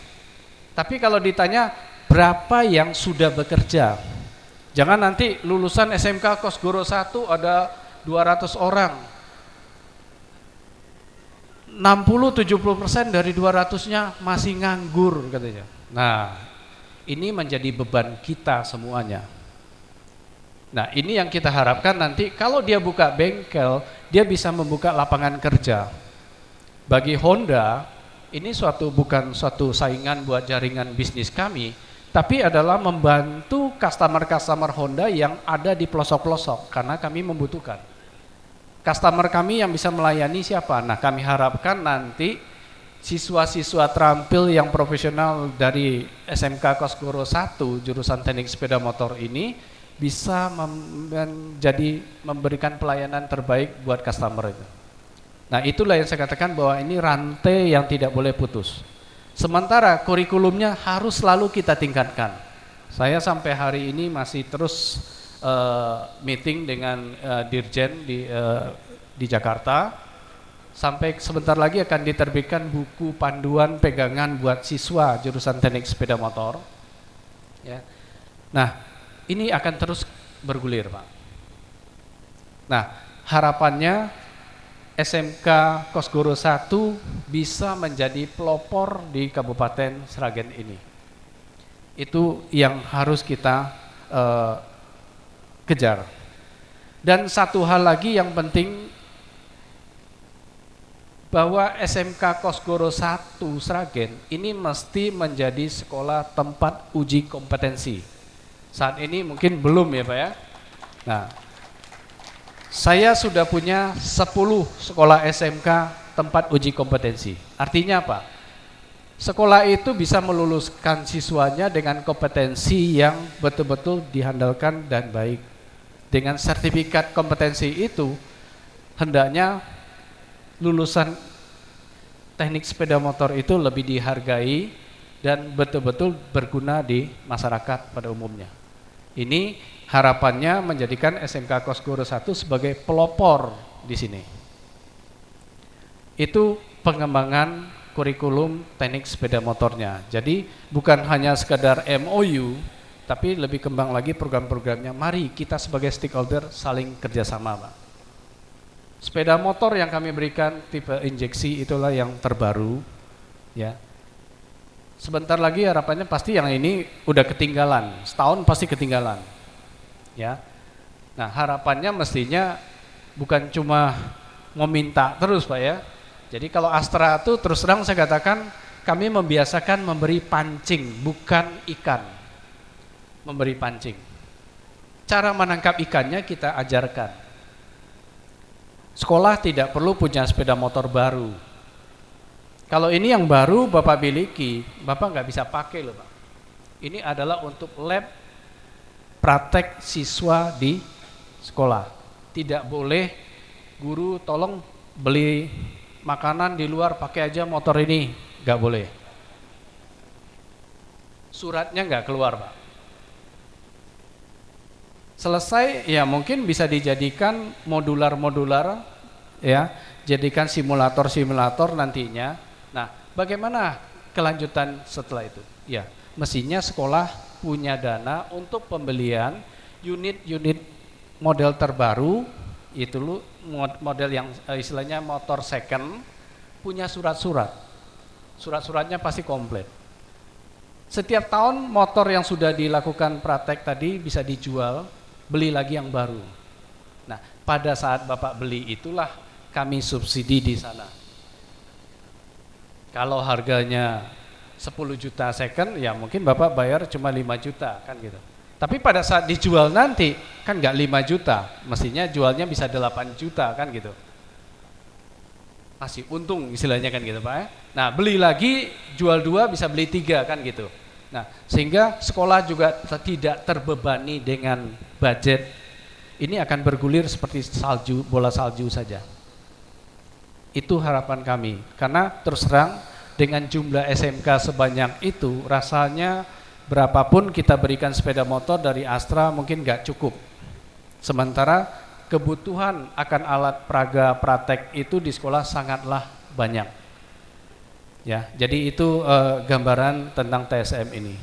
Speaker 6: Tapi kalau ditanya berapa yang sudah bekerja, jangan nanti lulusan SMK Kosgoro 1 ada 200 orang. 60-70% dari 200-nya masih nganggur katanya. Nah, ini menjadi beban kita semuanya. Nah, ini yang kita harapkan nanti kalau dia buka bengkel, dia bisa membuka lapangan kerja. Bagi Honda, ini bukan suatu saingan buat jaringan bisnis kami, tapi adalah membantu customer-customer Honda yang ada di pelosok-pelosok, karena kami membutuhkan. Customer kami yang bisa melayani siapa? Nah, kami harapkan nanti siswa-siswa terampil yang profesional dari SMK Kosgoro 1 jurusan teknik sepeda motor ini bisa memberikan pelayanan terbaik buat customer itu. Nah, itulah yang saya katakan bahwa ini rantai yang tidak boleh putus. Sementara kurikulumnya harus selalu kita tingkatkan. Saya sampai hari ini masih terus meeting dengan Dirjen di Jakarta. Sampai sebentar lagi akan diterbitkan buku panduan pegangan buat siswa jurusan teknik sepeda motor. Ya. Nah, ini akan terus bergulir, Pak. Nah, harapannya SMK Kosgoro 1 bisa menjadi pelopor di Kabupaten Sragen ini. Itu yang harus kita kejar. Dan satu hal lagi yang penting, bahwa SMK Kosgoro 1 Sragen ini mesti menjadi sekolah tempat uji kompetensi. Saat ini mungkin belum ya Pak ya. Nah, saya sudah punya 10 sekolah SMK tempat uji kompetensi. Artinya apa? Sekolah itu bisa meluluskan siswanya dengan kompetensi yang betul-betul dihandalkan dan baik. Dengan sertifikat kompetensi itu, hendaknya lulusan teknik sepeda motor itu lebih dihargai dan betul-betul berguna di masyarakat pada umumnya. Ini harapannya menjadikan SMK Kosgoro 1 sebagai pelopor di sini. Itu pengembangan kurikulum teknik sepeda motornya. Jadi bukan hanya sekadar MOU, tapi lebih kembang lagi program-programnya. Mari kita sebagai stakeholder saling kerjasama, Pak. Sepeda motor yang kami berikan tipe injeksi itulah yang terbaru, ya. Sebentar lagi harapannya pasti yang ini udah ketinggalan, setahun pasti ketinggalan, ya. Nah, harapannya mestinya bukan cuma meminta terus, Pak ya. Jadi kalau Astra itu terus terang saya katakan kami membiasakan memberi pancing, bukan ikan. Memberi pancing. Cara menangkap ikannya kita ajarkan. Sekolah tidak perlu punya sepeda motor baru. Kalau ini yang baru Bapak miliki, Bapak nggak bisa pakai loh Pak. Ini adalah untuk lab praktek siswa di sekolah. Tidak boleh guru tolong beli makanan di luar pakai aja motor ini, nggak boleh. Suratnya nggak keluar Pak. Selesai ya mungkin bisa dijadikan modular-modular ya, jadikan simulator-simulator nantinya. Nah, bagaimana kelanjutan setelah itu? Ya, mestinya sekolah punya dana untuk pembelian unit-unit model terbaru, itu model yang istilahnya motor second, punya surat-surat. Surat-suratnya pasti komplit. Setiap tahun motor yang sudah dilakukan praktek tadi bisa dijual, beli lagi yang baru. Nah, pada saat Bapak beli itulah kami subsidi di sana. Kalau harganya 10 juta second, ya mungkin Bapak bayar cuma 5 juta kan gitu. Tapi pada saat dijual nanti kan nggak 5 juta, mestinya jualnya bisa 8 juta kan gitu. Masih untung istilahnya kan gitu Pak ya. Nah, beli lagi, jual 2 bisa beli 3 kan gitu. Nah, sehingga sekolah juga tidak terbebani dengan budget. Ini akan bergulir seperti salju, bola salju saja. Itu harapan kami, karena terus terang dengan jumlah SMK sebanyak itu, rasanya berapapun kita berikan sepeda motor dari Astra mungkin nggak cukup. Sementara kebutuhan akan alat praga praktek itu di sekolah sangatlah banyak. Ya, jadi itu gambaran tentang TSM ini.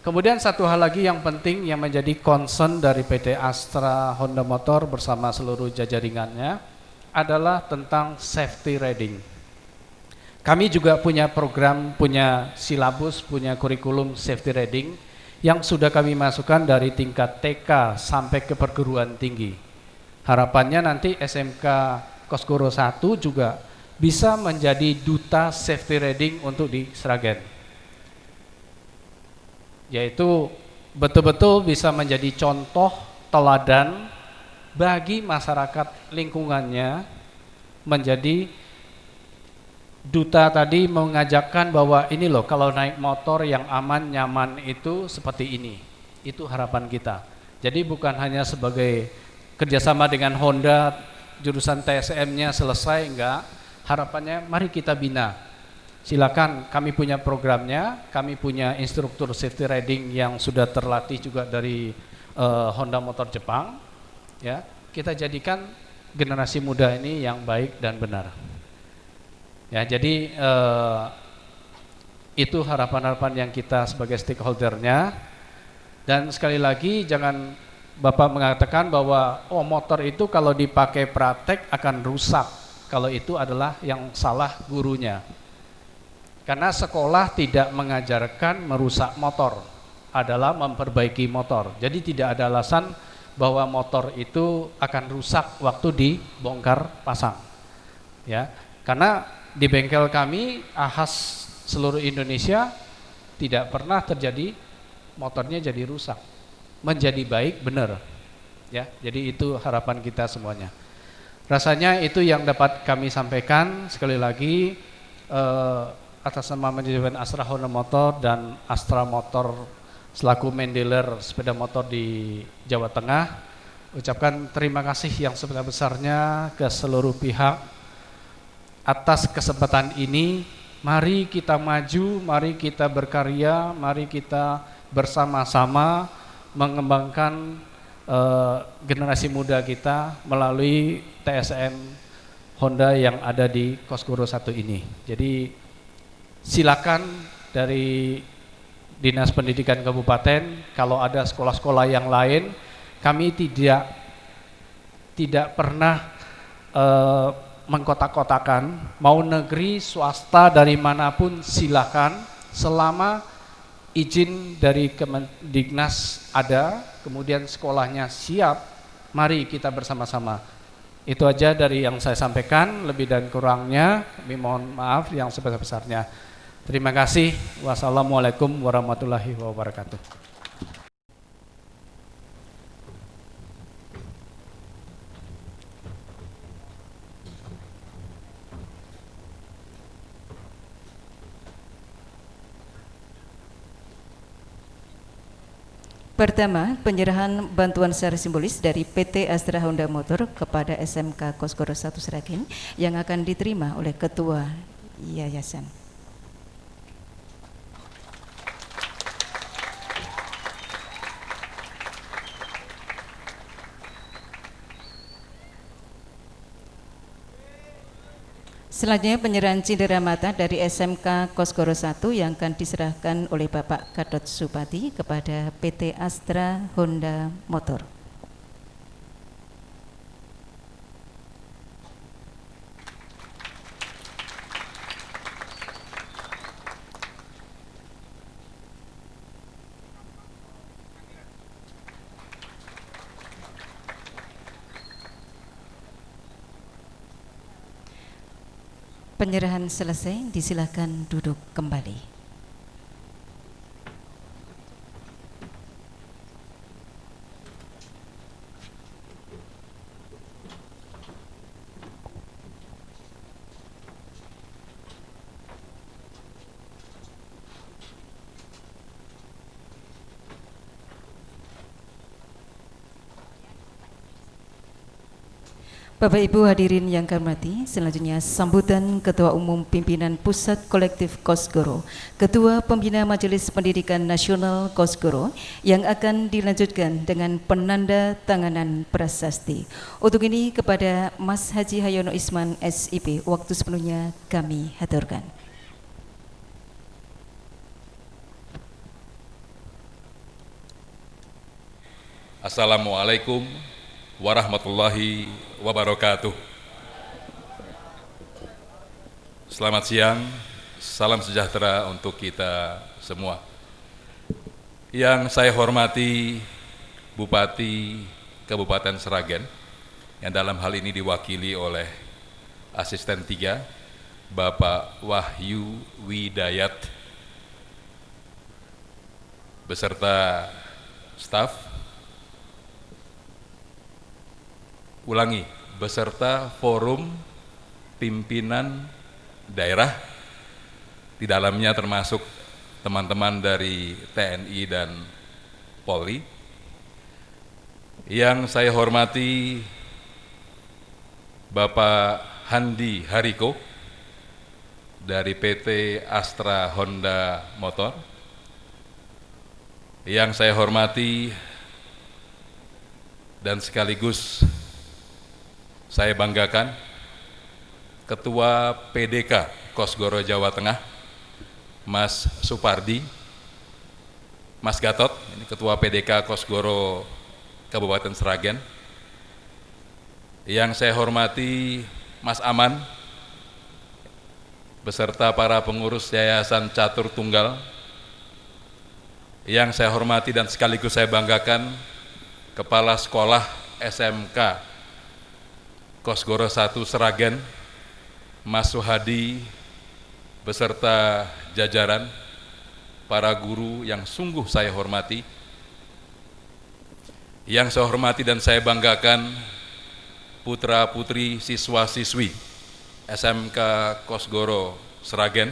Speaker 6: Kemudian satu hal lagi yang penting yang menjadi concern dari PT Astra Honda Motor bersama seluruh jajaringannya adalah tentang safety riding. Kami juga punya program, punya silabus, punya kurikulum safety riding yang sudah kami masukkan dari tingkat TK sampai ke perguruan tinggi. Harapannya nanti SMK Kosgoro 1 juga bisa menjadi duta safety riding untuk di Sragen. Yaitu betul-betul bisa menjadi contoh teladan bagi masyarakat lingkungannya, menjadi duta tadi mengajarkan bahwa ini loh kalau naik motor yang aman, nyaman itu seperti ini. Itu harapan kita. Jadi bukan hanya sebagai kerjasama dengan Honda, jurusan TSM-nya selesai, enggak. Harapannya mari kita bina. Silakan, kami punya programnya, kami punya instruktur safety riding yang sudah terlatih juga dari Honda Motor Jepang. Ya, kita jadikan generasi muda ini yang baik dan benar. Ya, jadi itu harapan-harapan yang kita sebagai stakeholdernya. Dan sekali lagi jangan Bapak mengatakan bahwa motor itu kalau dipakai praktek akan rusak. Kalau itu adalah yang salah gurunya. Karena sekolah tidak mengajarkan merusak motor, adalah memperbaiki motor. Jadi tidak ada alasan bahwa motor itu akan rusak waktu dibongkar pasang. Ya, karena di bengkel kami ahas seluruh Indonesia tidak pernah terjadi motornya jadi rusak, menjadi baik benar. Ya, jadi itu harapan kita semuanya. Rasanya itu yang dapat kami sampaikan. Sekali lagi atas nama manajemen Astra Honda Motor dan Astra Motor selaku main dealer sepeda motor di Jawa Tengah, ucapkan terima kasih yang sebesar-besarnya ke seluruh pihak atas kesempatan ini. Mari kita maju, mari kita berkarya, mari kita bersama-sama mengembangkan generasi muda kita melalui TSM Honda yang ada di Kosgoro 1 ini. Jadi silakan dari Dinas Pendidikan Kabupaten, kalau ada sekolah-sekolah yang lain, kami tidak pernah mengkotak-kotakan, mau negeri, swasta, dari manapun silakan, selama izin dari Kemendiknas ada, kemudian sekolahnya siap, mari kita bersama-sama. Itu aja dari yang saya sampaikan, lebih dan kurangnya kami mohon maaf yang sebesar-besarnya. Terima kasih. Wassalamualaikum warahmatullahi wabarakatuh.
Speaker 1: Pertama, penyerahan bantuan secara simbolis dari PT Astra Honda Motor kepada SMK Kosgoro 1 Sragen yang akan diterima oleh Ketua Yayasan. Selanjutnya penyerahan cindera mata dari SMK Kosgoro 1 yang akan diserahkan oleh Bapak Gatot Supati kepada PT Astra Honda Motor. Penyerahan selesai, disilakan duduk kembali. Bapak Ibu hadirin yang kami hormati, selanjutnya sambutan Ketua Umum Pimpinan Pusat Kolektif Kosgoro, Ketua Pembina Majelis Pendidikan Nasional Kosgoro yang akan dilanjutkan dengan penanda tanganan prasasti. Untuk ini kepada Mas Haji Hayono Isman SIP, waktu sepenuhnya kami haturkan.
Speaker 3: Assalamualaikum warahmatullahi wabarakatuh. Selamat siang, salam sejahtera untuk kita semua. Yang saya hormati Bupati Kabupaten Sragen, yang dalam hal ini diwakili oleh Asisten 3, Bapak Wahyu Widayat, beserta staf, beserta forum pimpinan daerah, di dalamnya termasuk teman-teman dari TNI dan Polri. Yang saya hormati Bapak Handi Hariko dari PT Astra Honda Motor. Yang saya hormati dan sekaligus saya banggakan Ketua PDK Kosgoro Jawa Tengah, Mas Supardi, Mas Gatot, ini Ketua PDK Kosgoro Kabupaten Sragen. Yang saya hormati Mas Aman, beserta para pengurus Yayasan Catur Tunggal. Yang saya hormati dan sekaligus saya banggakan Kepala Sekolah SMK Kosgoro 1 Sragen, Mas Suhadi, beserta jajaran, para guru yang sungguh saya hormati. Yang saya hormati dan saya banggakan putra-putri siswa-siswi SMK Kosgoro Sragen,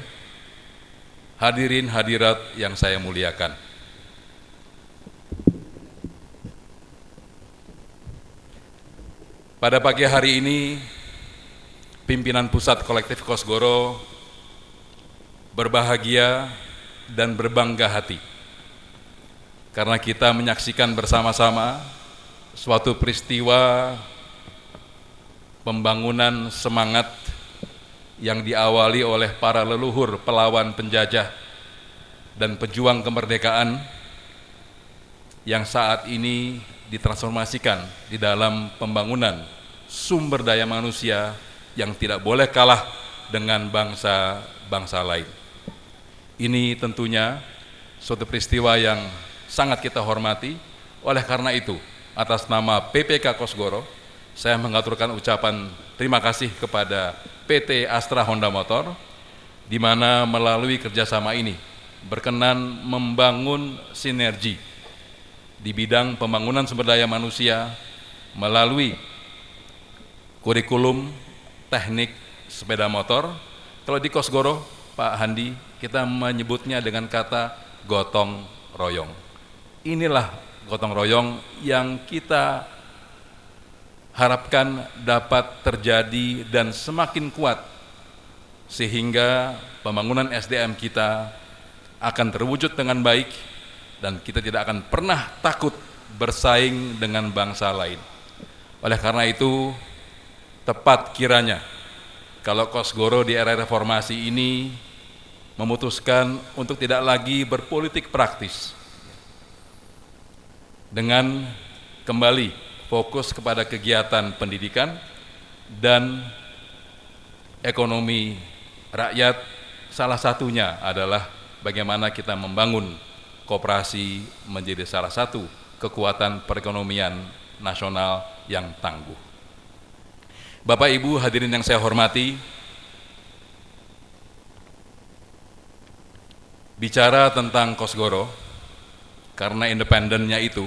Speaker 3: hadirin hadirat yang saya muliakan. Pada pagi hari ini, pimpinan pusat kolektif Kosgoro berbahagia dan berbangga hati karena kita menyaksikan bersama-sama suatu peristiwa pembangunan semangat yang diawali oleh para leluhur pelawan penjajah dan pejuang kemerdekaan yang saat ini ditransformasikan di dalam pembangunan sumber daya manusia yang tidak boleh kalah dengan bangsa-bangsa lain. Ini tentunya suatu peristiwa yang sangat kita hormati. Oleh karena itu, atas nama PPK Kosgoro, saya mengaturkan ucapan terima kasih kepada PT Astra Honda Motor, di mana melalui kerjasama ini berkenan membangun sinergi di bidang pembangunan sumber daya manusia melalui kurikulum teknik sepeda motor. Kalau di Kosgoro, Pak Handi, kita menyebutnya dengan kata gotong royong. Inilah gotong royong yang kita harapkan dapat terjadi dan semakin kuat, sehingga pembangunan SDM kita akan terwujud dengan baik dan kita tidak akan pernah takut bersaing dengan bangsa lain. Oleh karena itu, tepat kiranya kalau Kosgoro di era reformasi ini memutuskan untuk tidak lagi berpolitik praktis, dengan kembali fokus kepada kegiatan pendidikan dan ekonomi rakyat. Salah satunya adalah bagaimana kita membangun koperasi menjadi salah satu kekuatan perekonomian nasional yang tangguh. Bapak Ibu hadirin yang saya hormati, bicara tentang Kosgoro, karena independennya itu,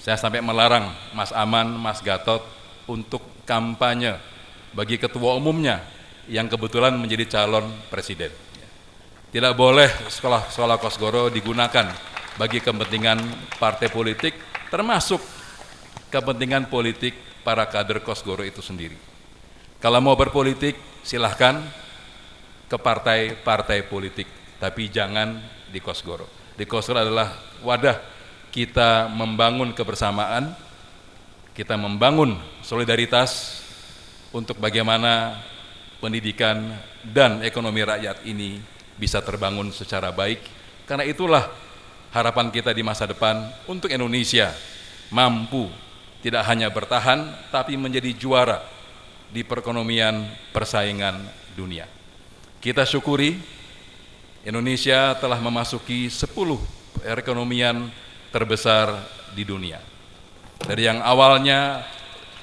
Speaker 3: saya sampai melarang Mas Aman, Mas Gatot untuk kampanye bagi ketua umumnya yang kebetulan menjadi calon presiden. Tidak boleh sekolah Kosgoro digunakan bagi kepentingan partai politik, termasuk kepentingan politik para kader Kosgoro itu sendiri. Kalau mau berpolitik, silahkan ke partai-partai politik, tapi jangan di Kosgoro. Di Kosgoro adalah wadah kita membangun kebersamaan, kita membangun solidaritas untuk bagaimana pendidikan dan ekonomi rakyat ini bisa terbangun secara baik. Karena itulah harapan kita di masa depan untuk Indonesia mampu tidak hanya bertahan, tapi menjadi juara di perekonomian persaingan dunia. Kita syukuri Indonesia telah memasuki 10 perekonomian terbesar di dunia. Dari yang awalnya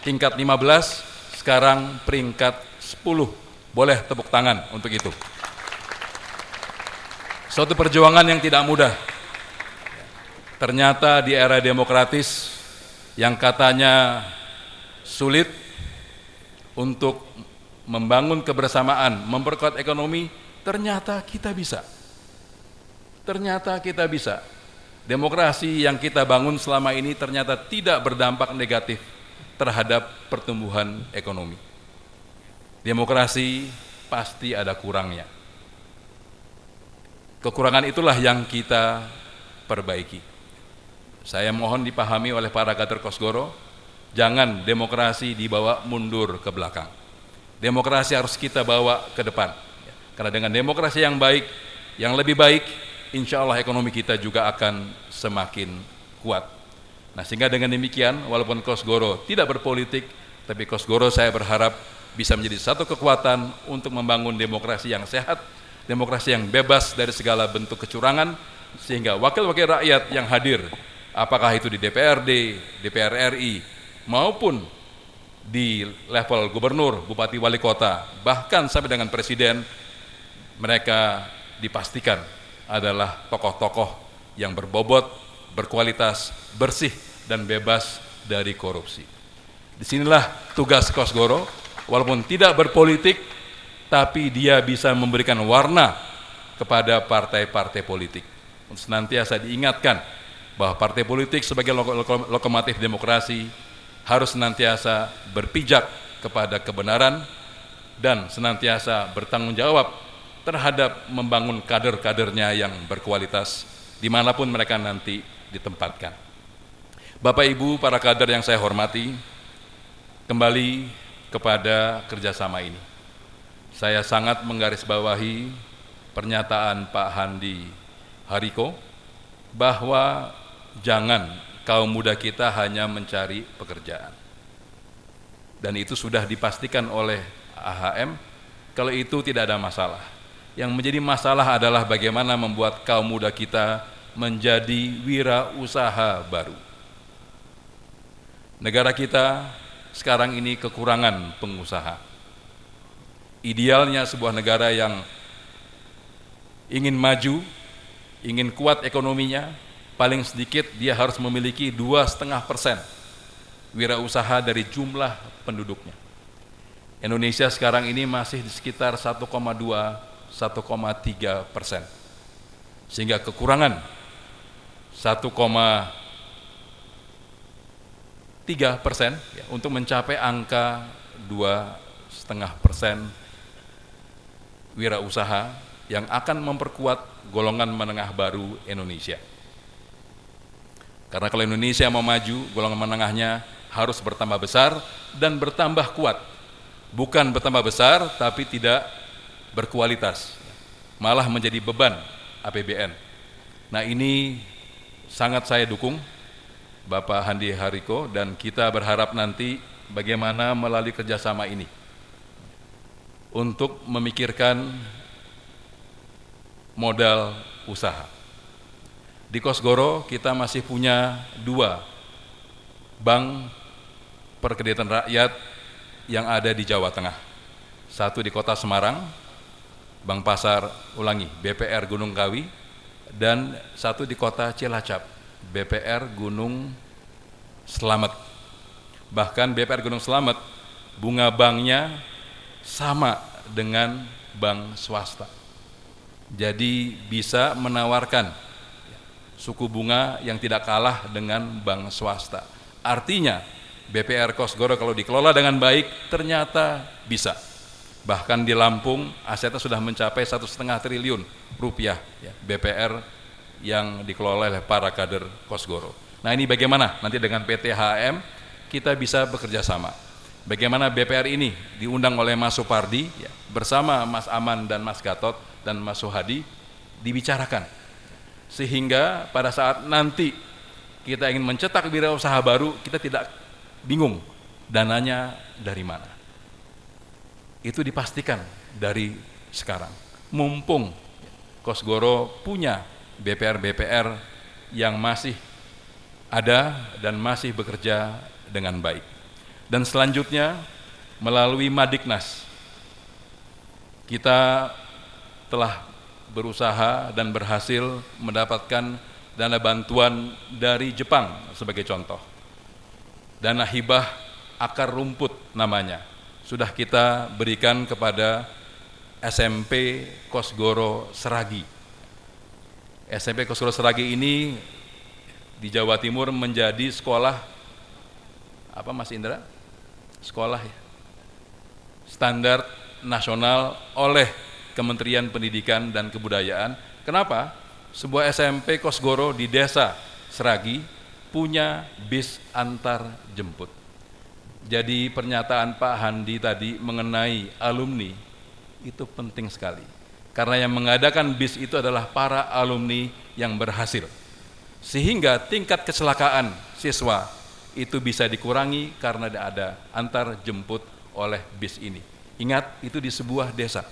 Speaker 3: tingkat 15, sekarang peringkat 10. Boleh tepuk tangan untuk itu. Suatu perjuangan yang tidak mudah. Ternyata di era demokratis yang katanya sulit untuk membangun kebersamaan, memperkuat ekonomi, ternyata kita bisa. Ternyata kita bisa. Demokrasi yang kita bangun selama ini ternyata tidak berdampak negatif terhadap pertumbuhan ekonomi. Demokrasi pasti ada kurangnya. Kekurangan itulah yang kita perbaiki. Saya mohon dipahami oleh para kader Kosgoro, jangan demokrasi dibawa mundur ke belakang. Demokrasi harus kita bawa ke depan. Karena dengan demokrasi yang baik, yang lebih baik, insya Allah ekonomi kita juga akan semakin kuat. Nah, sehingga dengan demikian, walaupun Kosgoro tidak berpolitik, tapi Kosgoro saya berharap bisa menjadi satu kekuatan untuk membangun demokrasi yang sehat, demokrasi yang bebas dari segala bentuk kecurangan, sehingga wakil-wakil rakyat yang hadir, apakah itu di DPRD, DPR RI, maupun di level gubernur, bupati, wali kota, bahkan sampai dengan presiden, mereka dipastikan adalah tokoh-tokoh yang berbobot, berkualitas, bersih, dan bebas dari korupsi. Disinilah tugas Kosgoro, walaupun tidak berpolitik, tapi dia bisa memberikan warna kepada partai-partai politik. Untuk senantiasa diingatkan bahwa partai politik sebagai lokomotif demokrasi harus senantiasa berpijak kepada kebenaran dan senantiasa bertanggung jawab terhadap membangun kader-kadernya yang berkualitas dimanapun mereka nanti ditempatkan. Bapak Ibu, para kader yang saya hormati, kembali kepada kerjasama ini. Saya sangat menggarisbawahi pernyataan Pak Handi Hariko bahwa jangan kaum muda kita hanya mencari pekerjaan. Dan itu sudah dipastikan oleh AHM, kalau itu tidak ada masalah. Yang menjadi masalah adalah bagaimana membuat kaum muda kita menjadi wirausaha baru. Negara kita sekarang ini kekurangan pengusaha. Idealnya sebuah negara yang ingin maju, ingin kuat ekonominya, paling sedikit dia harus memiliki 2,5% wirausaha dari jumlah penduduknya. Indonesia sekarang ini masih di sekitar 1,2–1,3%. Sehingga kekurangan 1,3% ya, untuk mencapai angka 2,5% wirausaha yang akan memperkuat golongan menengah baru Indonesia. Karena kalau Indonesia mau maju, golongan menengahnya harus bertambah besar dan bertambah kuat. Bukan bertambah besar, tapi tidak berkualitas. Malah menjadi beban APBN. Nah, ini sangat saya dukung Bapak Handi Hariko, dan kita berharap nanti bagaimana melalui kerjasama ini untuk memikirkan modal usaha. Di Kosgoro kita masih punya 2 bank perkreditan rakyat yang ada di Jawa Tengah. Satu di Kota Semarang, Bank Pasar BPR Gunung Kawi, dan satu di Kota Cilacap, BPR Gunung Slamet. Bahkan BPR Gunung Slamet bunga banknya sama dengan bank swasta. Jadi bisa menawarkan suku bunga yang tidak kalah dengan bank swasta. Artinya BPR Kosgoro kalau dikelola dengan baik ternyata bisa. Bahkan di Lampung asetnya sudah mencapai 1,5 triliun rupiah ya, BPR yang dikelola oleh para kader Kosgoro. Nah, ini bagaimana nanti dengan PT HM kita bisa bekerja sama. Bagaimana BPR ini diundang oleh Mas Supardi ya, bersama Mas Aman dan Mas Gatot dan Mas Suhadi dibicarakan. Sehingga pada saat nanti kita ingin mencetak wirausaha baru, kita tidak bingung dananya dari mana. Itu dipastikan dari sekarang. mumpung Kosgoro punya BPR-BPR yang masih ada dan masih bekerja dengan baik. Dan selanjutnya melalui Madiknas kita telah berusaha dan berhasil mendapatkan dana bantuan dari Jepang sebagai contoh. Dana hibah akar rumput namanya. Sudah kita berikan kepada SMP Kosgoro Seragi. SMP Kosgoro Seragi ini di Jawa Timur menjadi sekolah apa Mas Indra? Sekolah ya, standar nasional oleh Kementerian Pendidikan dan Kebudayaan. Kenapa? Sebuah SMP Kosgoro di desa Seragi punya bis antar jemput. Jadi pernyataan Pak Handi tadi mengenai alumni itu penting sekali. Karena yang mengadakan bis itu adalah para alumni yang berhasil. Sehingga tingkat kecelakaan siswa itu bisa dikurangi karena ada antar jemput oleh bis ini. Ingat, itu di sebuah desa.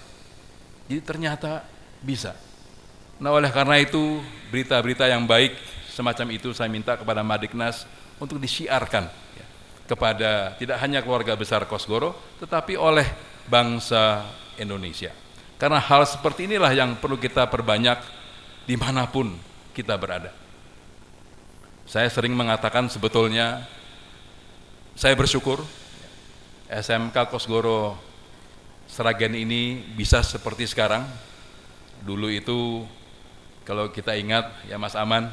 Speaker 3: Jadi ternyata bisa. Nah, oleh karena itu berita-berita yang baik semacam itu saya minta kepada Madiknas untuk disiarkan ya, kepada tidak hanya keluarga besar Kosgoro, tetapi oleh bangsa Indonesia. Karena hal seperti inilah yang perlu kita perbanyak dimanapun kita berada. Saya sering mengatakan sebetulnya saya bersyukur SMK Kosgoro Sragen ini bisa seperti sekarang. Dulu itu kalau kita ingat ya Mas Aman,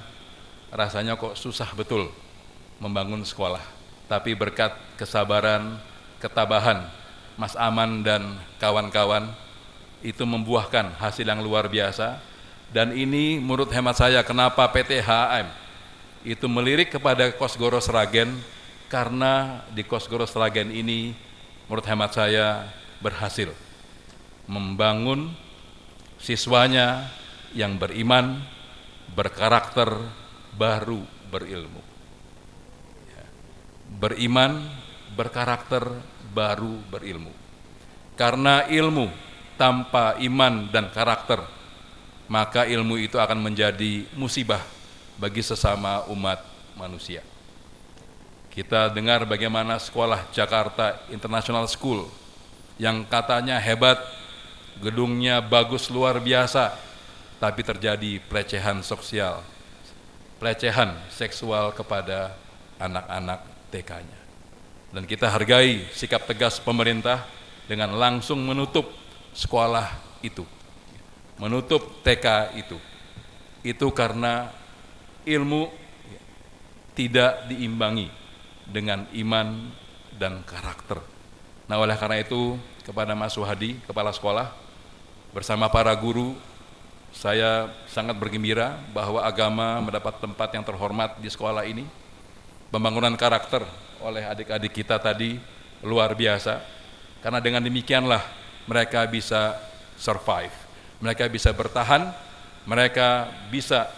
Speaker 3: rasanya kok susah betul membangun sekolah. Tapi berkat kesabaran, ketabahan Mas Aman dan kawan-kawan itu membuahkan hasil yang luar biasa. Dan ini menurut hemat saya kenapa PT HAM itu melirik kepada Kosgoro Sragen, karena di Kosgoro Sragen ini menurut hemat saya berhasil membangun siswanya yang beriman, berkarakter, baru berilmu. Beriman, berkarakter, baru berilmu. Karena ilmu tanpa iman dan karakter, maka ilmu itu akan menjadi musibah bagi sesama umat manusia. Kita dengar bagaimana sekolah Jakarta International School yang katanya hebat, gedungnya bagus luar biasa, tapi terjadi pelecehan sosial, pelecehan seksual kepada anak-anak TK-nya. Dan kita hargai sikap tegas pemerintah dengan langsung menutup sekolah itu, menutup TK itu. Itu karena ilmu tidak diimbangi dengan iman dan karakter. Nah, oleh karena itu kepada Mas Suhadi, kepala sekolah, bersama para guru, saya sangat bergembira bahwa agama mendapat tempat yang terhormat di sekolah ini. Pembangunan karakter oleh adik-adik kita tadi luar biasa, karena dengan demikianlah mereka bisa survive, mereka bisa bertahan, mereka bisa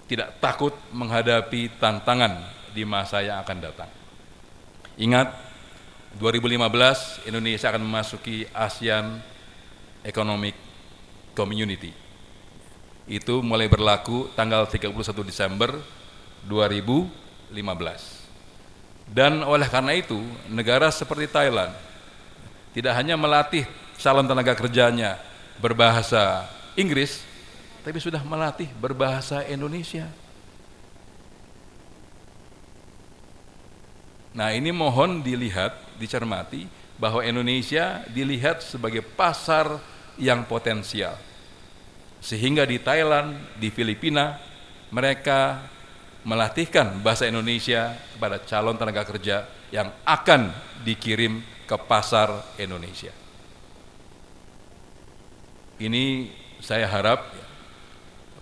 Speaker 3: tidak takut menghadapi tantangan di masa yang akan datang. Ingat, 2015 Indonesia akan memasuki ASEAN Economic Community. Itu mulai berlaku tanggal 31 Desember 2015. Dan oleh karena itu, negara seperti Thailand tidak hanya melatih calon tenaga kerjanya berbahasa Inggris, tapi sudah melatih berbahasa Indonesia. Nah, ini mohon dilihat, dicermati bahwa Indonesia dilihat sebagai pasar yang potensial. Sehingga di Thailand, di Filipina, mereka melatihkan bahasa Indonesia kepada calon tenaga kerja yang akan dikirim ke pasar Indonesia. Ini saya harap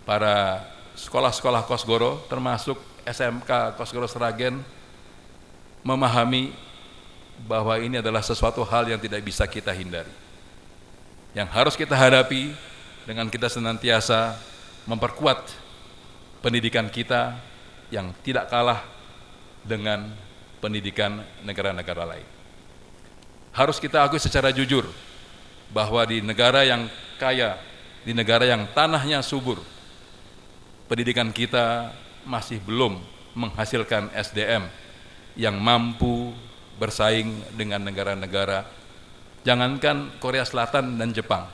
Speaker 3: para sekolah-sekolah Kosgoro, termasuk SMK Kosgoro Sragen, memahami bahwa ini adalah sesuatu hal yang tidak bisa kita hindari, yang harus kita hadapi dengan kita senantiasa memperkuat pendidikan kita yang tidak kalah dengan pendidikan negara-negara lain. Harus kita akui secara jujur bahwa di negara yang kaya, di negara yang tanahnya subur, pendidikan kita masih belum menghasilkan SDM yang mampu bersaing dengan negara-negara, jangankan Korea Selatan dan Jepang,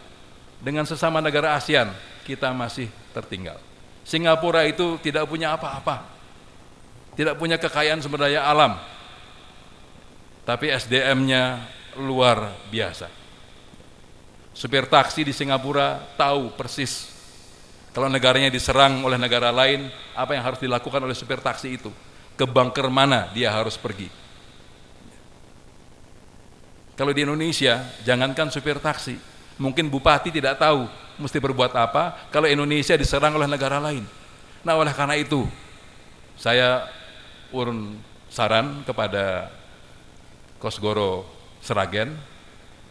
Speaker 3: dengan sesama negara ASEAN kita masih tertinggal. Singapura itu tidak punya apa-apa, tidak punya kekayaan sumber daya alam, tapi SDM-nya luar biasa. Supir taksi di Singapura tahu persis kalau negaranya diserang oleh negara lain, apa yang harus dilakukan oleh supir taksi itu, ke bunker mana dia harus pergi. Kalau di Indonesia, jangankan supir taksi, mungkin bupati tidak tahu mesti berbuat apa kalau Indonesia diserang oleh negara lain. Nah, oleh karena itu, saya urun saran kepada Kosgoro Sragen,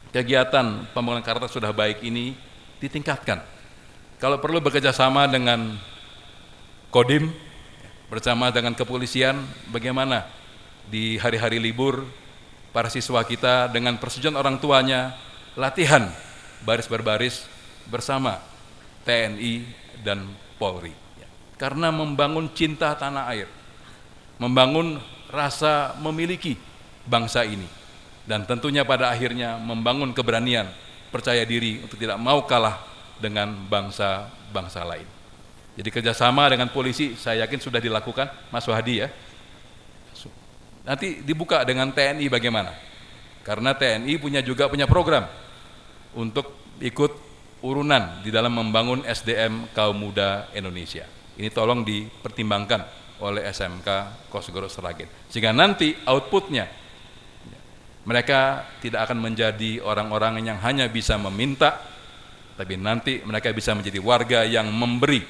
Speaker 3: kegiatan pembangunan Karta sudah baik ini ditingkatkan. Kalau perlu bekerja sama dengan Kodim, bersama dengan kepolisian, bagaimana di hari-hari libur para siswa kita dengan persetujuan orang tuanya latihan baris berbaris bersama TNI dan Polri. Karena membangun cinta tanah air, membangun rasa memiliki bangsa ini, dan tentunya pada akhirnya membangun keberanian, percaya diri untuk tidak mau kalah dengan bangsa-bangsa lain. Jadi kerjasama dengan polisi saya yakin sudah dilakukan, Mas Wahdi ya. Nanti dibuka dengan TNI bagaimana? Karena TNI juga punya program untuk ikut urunan di dalam membangun SDM kaum muda Indonesia. Ini tolong dipertimbangkan oleh SMK Kosgoro Sragen. Sehingga nanti outputnya mereka tidak akan menjadi orang-orang yang hanya bisa meminta, tapi nanti mereka bisa menjadi warga yang memberi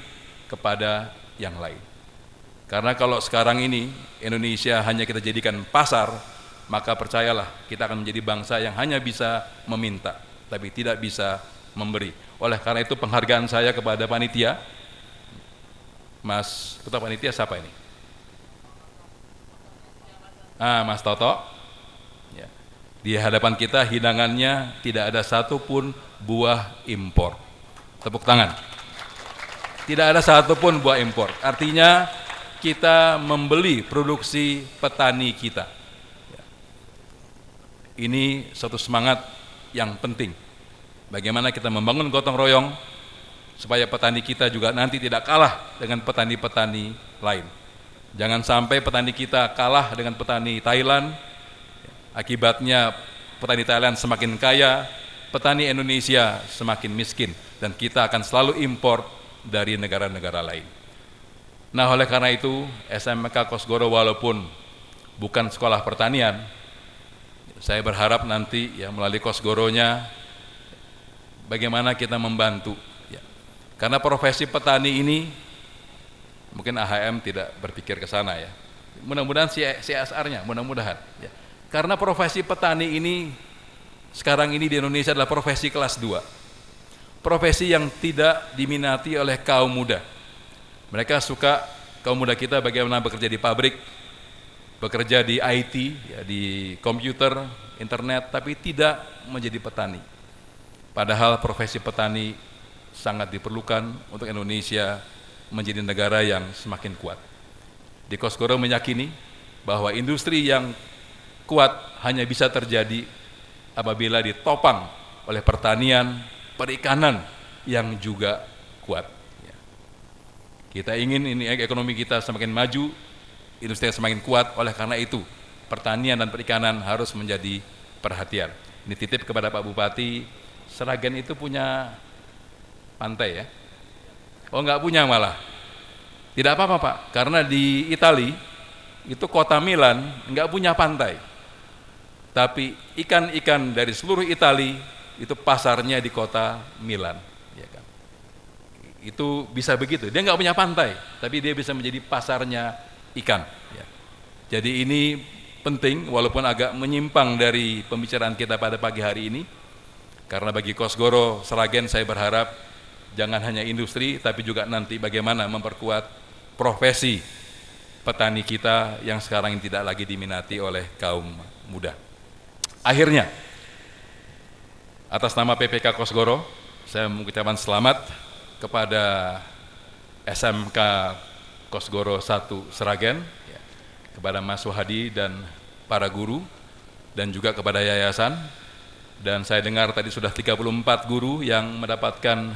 Speaker 3: kepada yang lain. Karena kalau sekarang ini Indonesia hanya kita jadikan pasar, maka percayalah kita akan menjadi bangsa yang hanya bisa meminta, tapi tidak bisa memberi. Oleh karena itu penghargaan saya kepada panitia, Mas Ketua Panitia siapa ini? Mas Toto. Ya. Di hadapan kita hidangannya tidak ada satupun buah impor. Tepuk tangan. Tidak ada satupun buah impor. Artinya kita membeli produksi petani kita. Ini suatu semangat yang penting. Bagaimana kita membangun gotong royong supaya petani kita juga nanti tidak kalah dengan petani-petani lain. Jangan sampai petani kita kalah dengan petani Thailand. Akibatnya petani Thailand semakin kaya, petani Indonesia semakin miskin, dan kita akan selalu impor dari negara-negara lain. Nah, oleh karena itu SMK Kosgoro walaupun bukan sekolah pertanian, saya berharap nanti ya melalui Kosgoronya bagaimana kita membantu ya. Karena profesi petani ini mungkin AHM tidak berpikir ke sana ya. Mudah-mudahan CSR-nya mudah-mudahan ya. Karena profesi petani ini sekarang ini di Indonesia adalah profesi kelas 2. Profesi yang tidak diminati oleh kaum muda. Mereka suka, kaum muda kita bagaimana bekerja di pabrik, bekerja di IT, ya, di komputer, internet, tapi tidak menjadi petani. Padahal profesi petani sangat diperlukan untuk Indonesia menjadi negara yang semakin kuat. Di Kosgoro meyakini bahwa industri yang kuat hanya bisa terjadi apabila ditopang oleh pertanian, perikanan yang juga kuat. Kita ingin ini ekonomi kita semakin maju, industri semakin kuat. Oleh karena itu pertanian dan perikanan harus menjadi perhatian. Ini titip kepada Pak Bupati, Sragen itu punya pantai ya? Oh enggak punya malah. Tidak apa-apa Pak, karena di Itali itu kota Milan enggak punya pantai. Tapi ikan-ikan dari seluruh Itali itu pasarnya di kota Milan. Ya kan? Itu bisa begitu, dia nggak punya pantai, tapi dia bisa menjadi pasarnya ikan. Ya. Jadi ini penting, walaupun agak menyimpang dari pembicaraan kita pada pagi hari ini, karena bagi Kosgoro Sragen saya berharap jangan hanya industri, tapi juga nanti bagaimana memperkuat profesi petani kita yang sekarang ini tidak lagi diminati oleh kaum muda. Akhirnya, atas nama PPK Kosgoro, saya mengucapkan selamat kepada SMK Kosgoro 1 Sragen, kepada Mas Suhadi dan para guru, dan juga kepada yayasan. Dan saya dengar tadi sudah 34 guru yang mendapatkan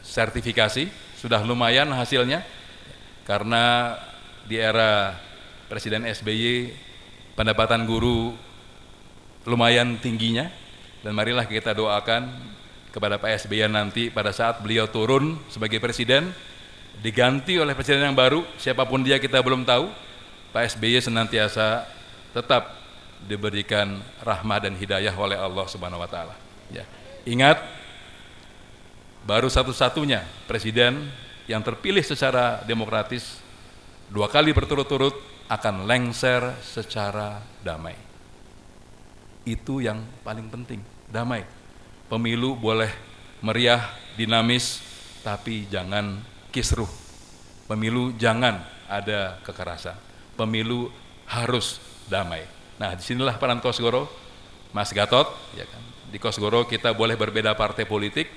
Speaker 3: sertifikasi, sudah lumayan hasilnya, karena di era Presiden SBY pendapatan guru lumayan tingginya. Dan marilah kita doakan kepada Pak SBY nanti pada saat beliau turun sebagai presiden, diganti oleh presiden yang baru, siapapun dia kita belum tahu, Pak SBY senantiasa tetap diberikan rahmah dan hidayah oleh Allah Subhanahu wa taala. Ya. Ingat, baru satu-satunya presiden yang terpilih secara demokratis 2 kali berturut-turut akan lengser secara damai. Itu yang paling penting, damai. Pemilu boleh meriah, dinamis, tapi jangan kisruh. Pemilu jangan ada kekerasan. Pemilu harus damai. Nah, disinilah peran Kosgoro, Mas Gatot. Ya kan? Di Kosgoro kita boleh berbeda partai politik,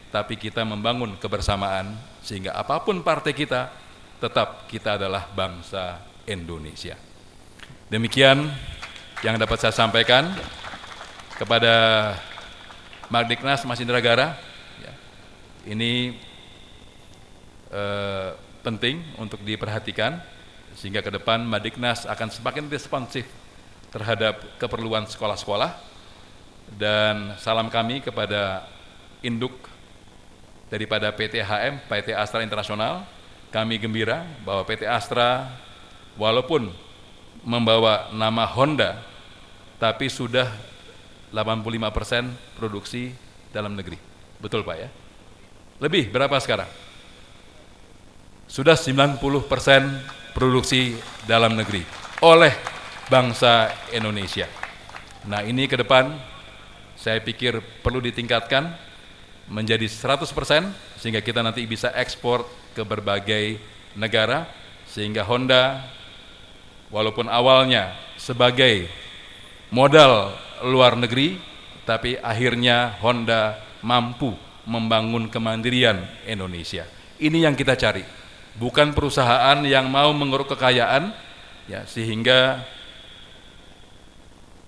Speaker 3: tapi kita membangun kebersamaan sehingga apapun partai kita, tetap kita adalah bangsa Indonesia. Demikian yang dapat saya sampaikan kepada Madiknas Mas Indragara. Ya, ini penting untuk diperhatikan sehingga ke depan Madiknas akan semakin responsif terhadap keperluan sekolah-sekolah. Dan salam kami kepada induk daripada PT HM, PT Astra Internasional. Kami gembira bahwa PT Astra walaupun membawa nama Honda, tapi sudah 85% produksi dalam negeri. Betul Pak ya? Lebih berapa sekarang? Sudah 90% produksi dalam negeri oleh bangsa Indonesia. Nah, ini ke depan saya pikir perlu ditingkatkan menjadi 100% sehingga kita nanti bisa ekspor ke berbagai negara, sehingga Honda walaupun awalnya sebagai modal luar negeri, tapi akhirnya Honda mampu membangun kemandirian Indonesia. Ini yang kita cari, bukan perusahaan yang mau mengeruk kekayaan, ya, sehingga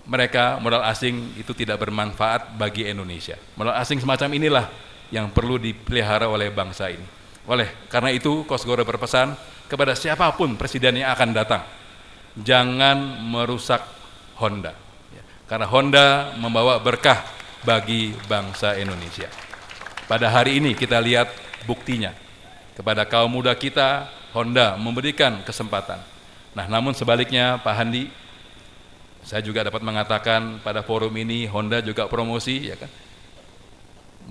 Speaker 3: mereka modal asing itu tidak bermanfaat bagi Indonesia. Modal asing semacam inilah yang perlu dipelihara oleh bangsa ini. Karena itu Kosgoro berpesan kepada siapapun presiden yang akan datang, jangan merusak Honda. Karena Honda membawa berkah bagi bangsa Indonesia. Pada hari ini kita lihat buktinya. Kepada kaum muda kita, Honda memberikan kesempatan. Nah, namun sebaliknya Pak Handi, saya juga dapat mengatakan pada forum ini Honda juga promosi, ya kan?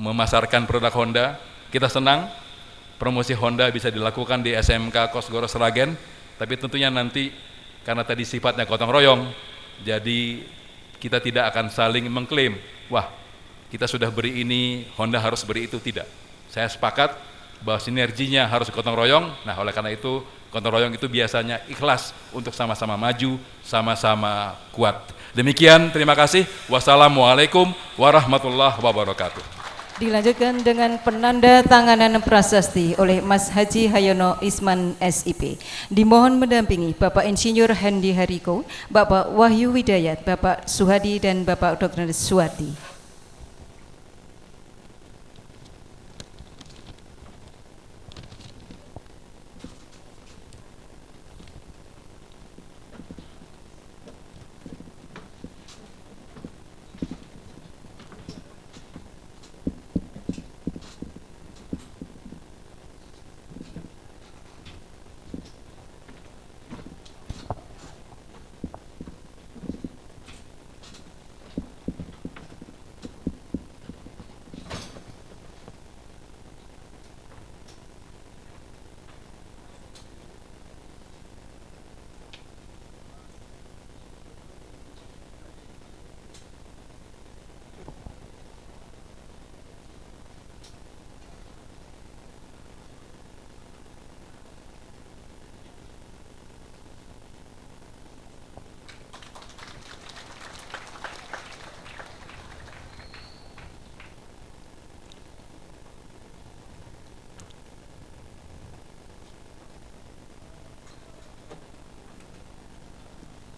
Speaker 3: Memasarkan produk Honda. Kita senang promosi Honda bisa dilakukan di SMK Kosgoro Sragen, tapi tentunya nanti karena tadi sifatnya gotong royong, jadi kita tidak akan saling mengklaim, wah kita sudah beri ini, Honda harus beri itu, tidak. Saya sepakat bahwa sinerginya harus gotong royong. Nah, oleh karena itu gotong royong itu biasanya ikhlas untuk sama-sama maju, sama-sama kuat. Demikian, terima kasih. Wassalamualaikum warahmatullahi wabarakatuh.
Speaker 1: Dilanjutkan dengan penanda tanganan prasasti oleh Mas Haji Hayono Isman SIP. Dimohon mendampingi Bapak Insinyur Hendi Hariko, Bapak Wahyu Widayat, Bapak Suhadi, dan Bapak Dr. Suwati.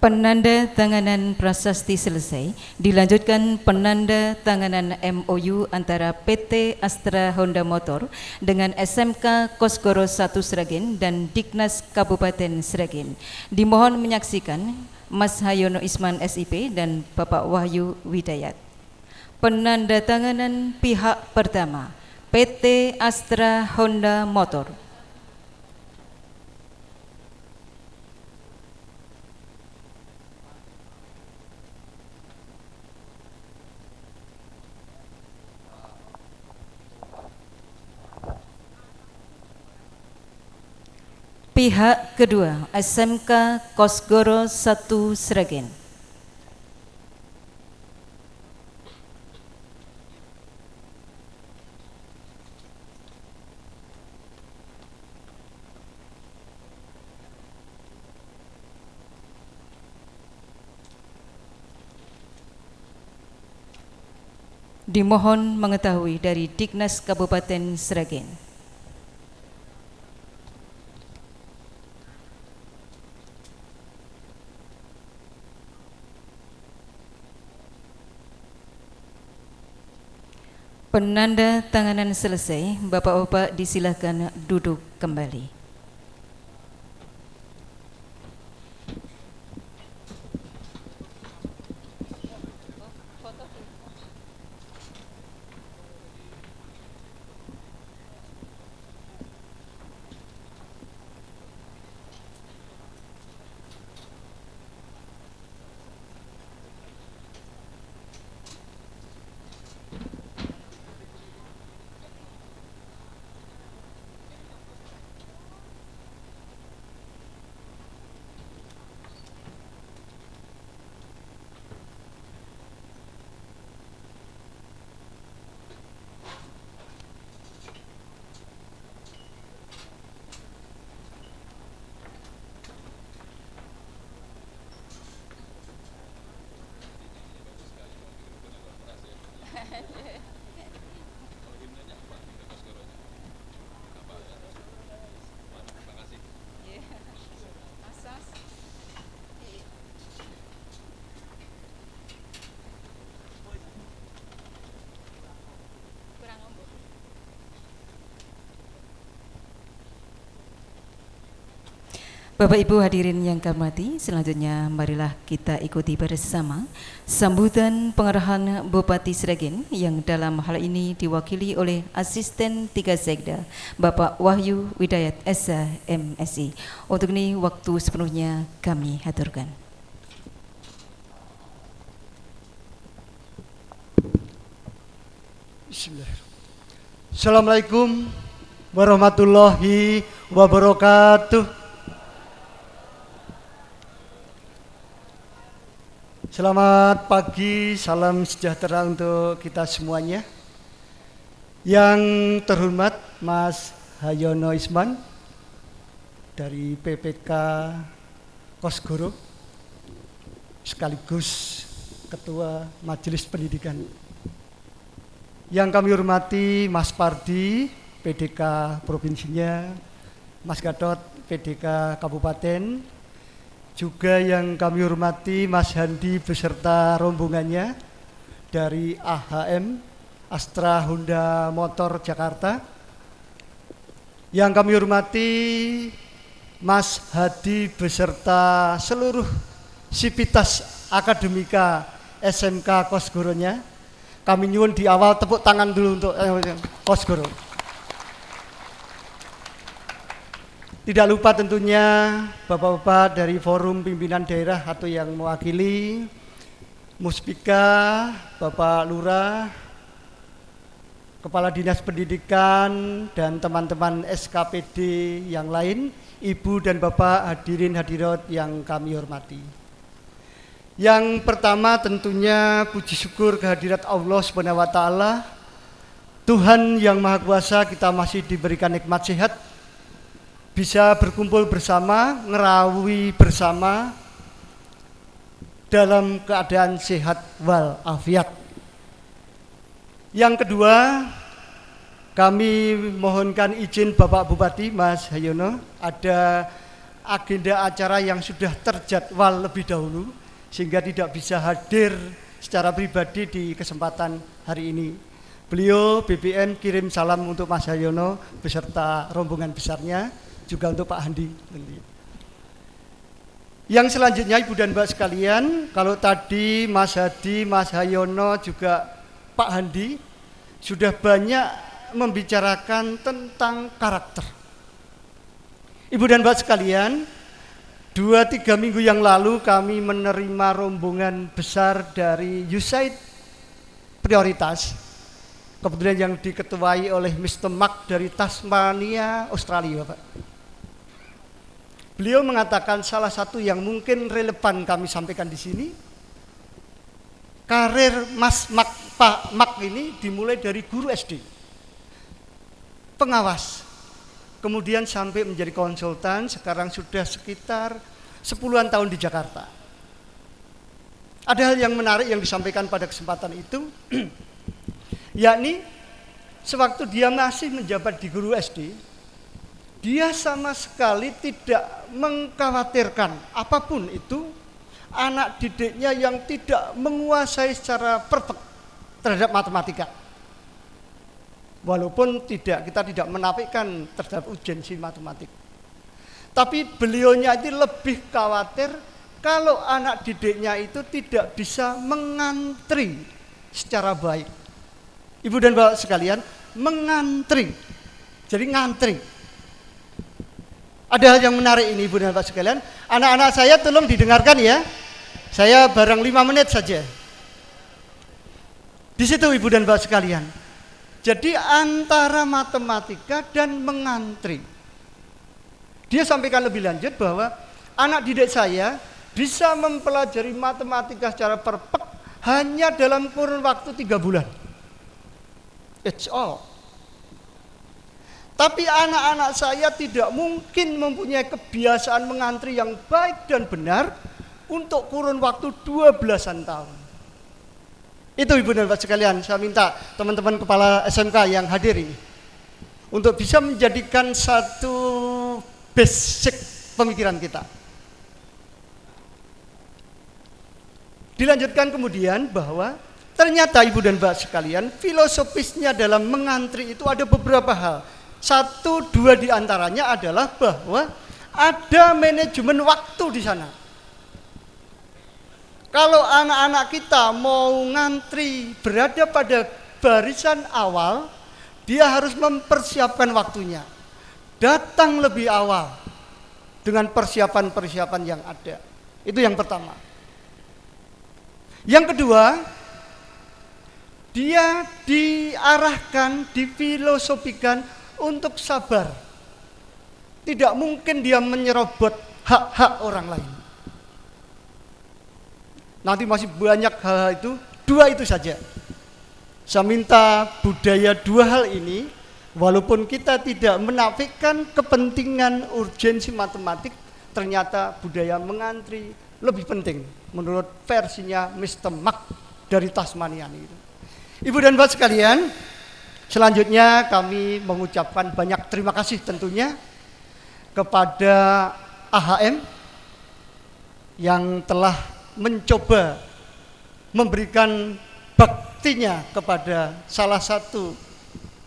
Speaker 1: Penanda tanganan prasasti selesai, dilanjutkan penanda tanganan MOU antara PT Astra Honda Motor dengan SMK Kosgoro 1 Sragen dan Diknas Kabupaten Sragen. Dimohon menyaksikan Mas Hayono Isman SIP dan Bapak Wahyu Widayat. Penanda tanganan pihak pertama, PT Astra Honda Motor. Pihak kedua, SMK Kosgoro 1 Sragen. Dimohon mengetahui dari Diknas Kabupaten Sragen. Penanda tanganan selesai, Bapak-bapak disilakan duduk kembali. Bapak Ibu hadirin yang kami hormati, selanjutnya marilah kita ikuti bersama sambutan pengarahan Bupati Sragen yang dalam hal ini diwakili oleh Asisten 3 Sekda Bapak Wahyu Widayat SH MSI. Untuk ini waktu sepenuhnya kami haturkan.
Speaker 7: Bismillahirrahmanirrahim. Assalamualaikum warahmatullahi wabarakatuh. Selamat pagi, salam sejahtera untuk kita semuanya. Yang terhormat Mas Hayono Isman dari PPK Kosgoro, sekaligus Ketua Majelis Pendidikan. Yang kami hormati Mas Pardi, PDK Provinsinya, Mas Gatot, PDK Kabupaten, juga yang kami hormati Mas Handi beserta rombongannya dari AHM Astra Honda Motor Jakarta. Yang kami hormati Mas Hadi beserta seluruh sivitas akademika SMK Kosgoronya. Kami nyuwun di awal tepuk tangan dulu untuk Kosgoro. Tidak lupa tentunya Bapak-bapak dari forum pimpinan daerah atau yang mewakili, Muspika, Bapak Lurah, Kepala Dinas Pendidikan, dan teman-teman SKPD yang lain, Ibu dan Bapak hadirin hadirat yang kami hormati. Yang pertama tentunya puji syukur kehadirat Allah SWT, Tuhan yang Maha Kuasa, kita masih diberikan nikmat sehat, bisa berkumpul bersama, ngerawi bersama dalam keadaan sehat walafiat. Yang kedua, kami mohonkan izin Bapak Bupati Mas Hayono, ada agenda acara yang sudah terjadwal lebih dahulu sehingga tidak bisa hadir secara pribadi di kesempatan hari ini. Beliau BBM kirim salam untuk Mas Haryono beserta rombongan besarnya, juga untuk Pak Handi. Yang selanjutnya Ibu dan Mbak sekalian, kalau tadi Mas Hadi, Mas Haryono juga Pak Handi sudah banyak membicarakan tentang karakter. Ibu dan Mbak sekalian, 2-3 minggu yang lalu kami menerima rombongan besar dari USAID Prioritas, kebetulan yang diketuai oleh Mr. Mark dari Tasmania, Australia, Pak. Beliau mengatakan salah satu yang mungkin relevan kami sampaikan di sini, karir Pak Mark ini dimulai dari guru SD, pengawas, kemudian sampai menjadi konsultan, sekarang sudah sekitar 10-an tahun di Jakarta. Ada hal yang menarik yang disampaikan pada kesempatan itu, yakni sewaktu dia masih menjabat di guru SD, dia sama sekali tidak mengkhawatirkan apapun itu anak didiknya yang tidak menguasai secara perfect terhadap matematika. Walaupun kita tidak menafikan terhadap urgensi matematik. Tapi beliaunya itu lebih khawatir kalau anak didiknya itu tidak bisa mengantri secara baik. Ibu dan Bapak sekalian, mengantri. Jadi ngantri. Ada hal yang menarik ini Ibu dan Bapak sekalian. Anak-anak saya tolong didengarkan ya. Saya barang 5 menit saja. Di situ Ibu dan Bapak sekalian. Jadi antara matematika dan mengantri. Dia sampaikan lebih lanjut bahwa anak didik saya bisa mempelajari matematika secara perfect hanya dalam kurun waktu 3 bulan. It's all. Tapi anak-anak saya tidak mungkin mempunyai kebiasaan mengantri yang baik dan benar untuk kurun waktu 12-an tahun. Itu Ibu dan Bapak sekalian, saya minta teman-teman kepala SMK yang hadir ini untuk bisa menjadikan satu basic pemikiran kita. Dilanjutkan kemudian bahwa ternyata Ibu dan Bapak sekalian, filosofisnya dalam mengantri itu ada beberapa hal. 1-2 diantaranya adalah bahwa ada manajemen waktu di sana. Kalau anak-anak kita mau ngantri berada pada barisan awal, dia harus mempersiapkan waktunya. Datang lebih awal dengan persiapan-persiapan yang ada. Itu yang pertama. Yang kedua, dia diarahkan, difilosofikan untuk sabar. Tidak mungkin dia menyerobot hak-hak orang lain. Nanti masih banyak hal itu, 2 itu saja. Saya minta budaya 2 hal ini, walaupun kita tidak menafikan kepentingan urgensi matematik, ternyata budaya mengantri lebih penting menurut versinya Mr. Mark dari Tasmania itu. Ibu dan Bapak sekalian, selanjutnya kami mengucapkan banyak terima kasih tentunya kepada AHM yang telah mencoba memberikan baktinya kepada salah satu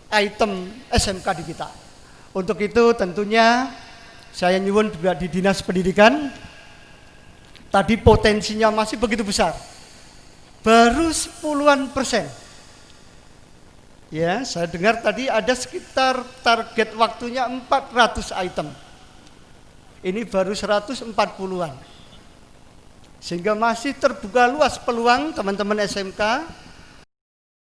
Speaker 7: item SMK di kita. Untuk itu tentunya saya nyuwun juga di Dinas Pendidikan, tadi potensinya masih begitu besar, baru 10-an%. Ya, saya dengar tadi ada sekitar target waktunya 400 item. Ini baru 140-an. Sehingga masih terbuka luas peluang teman-teman SMK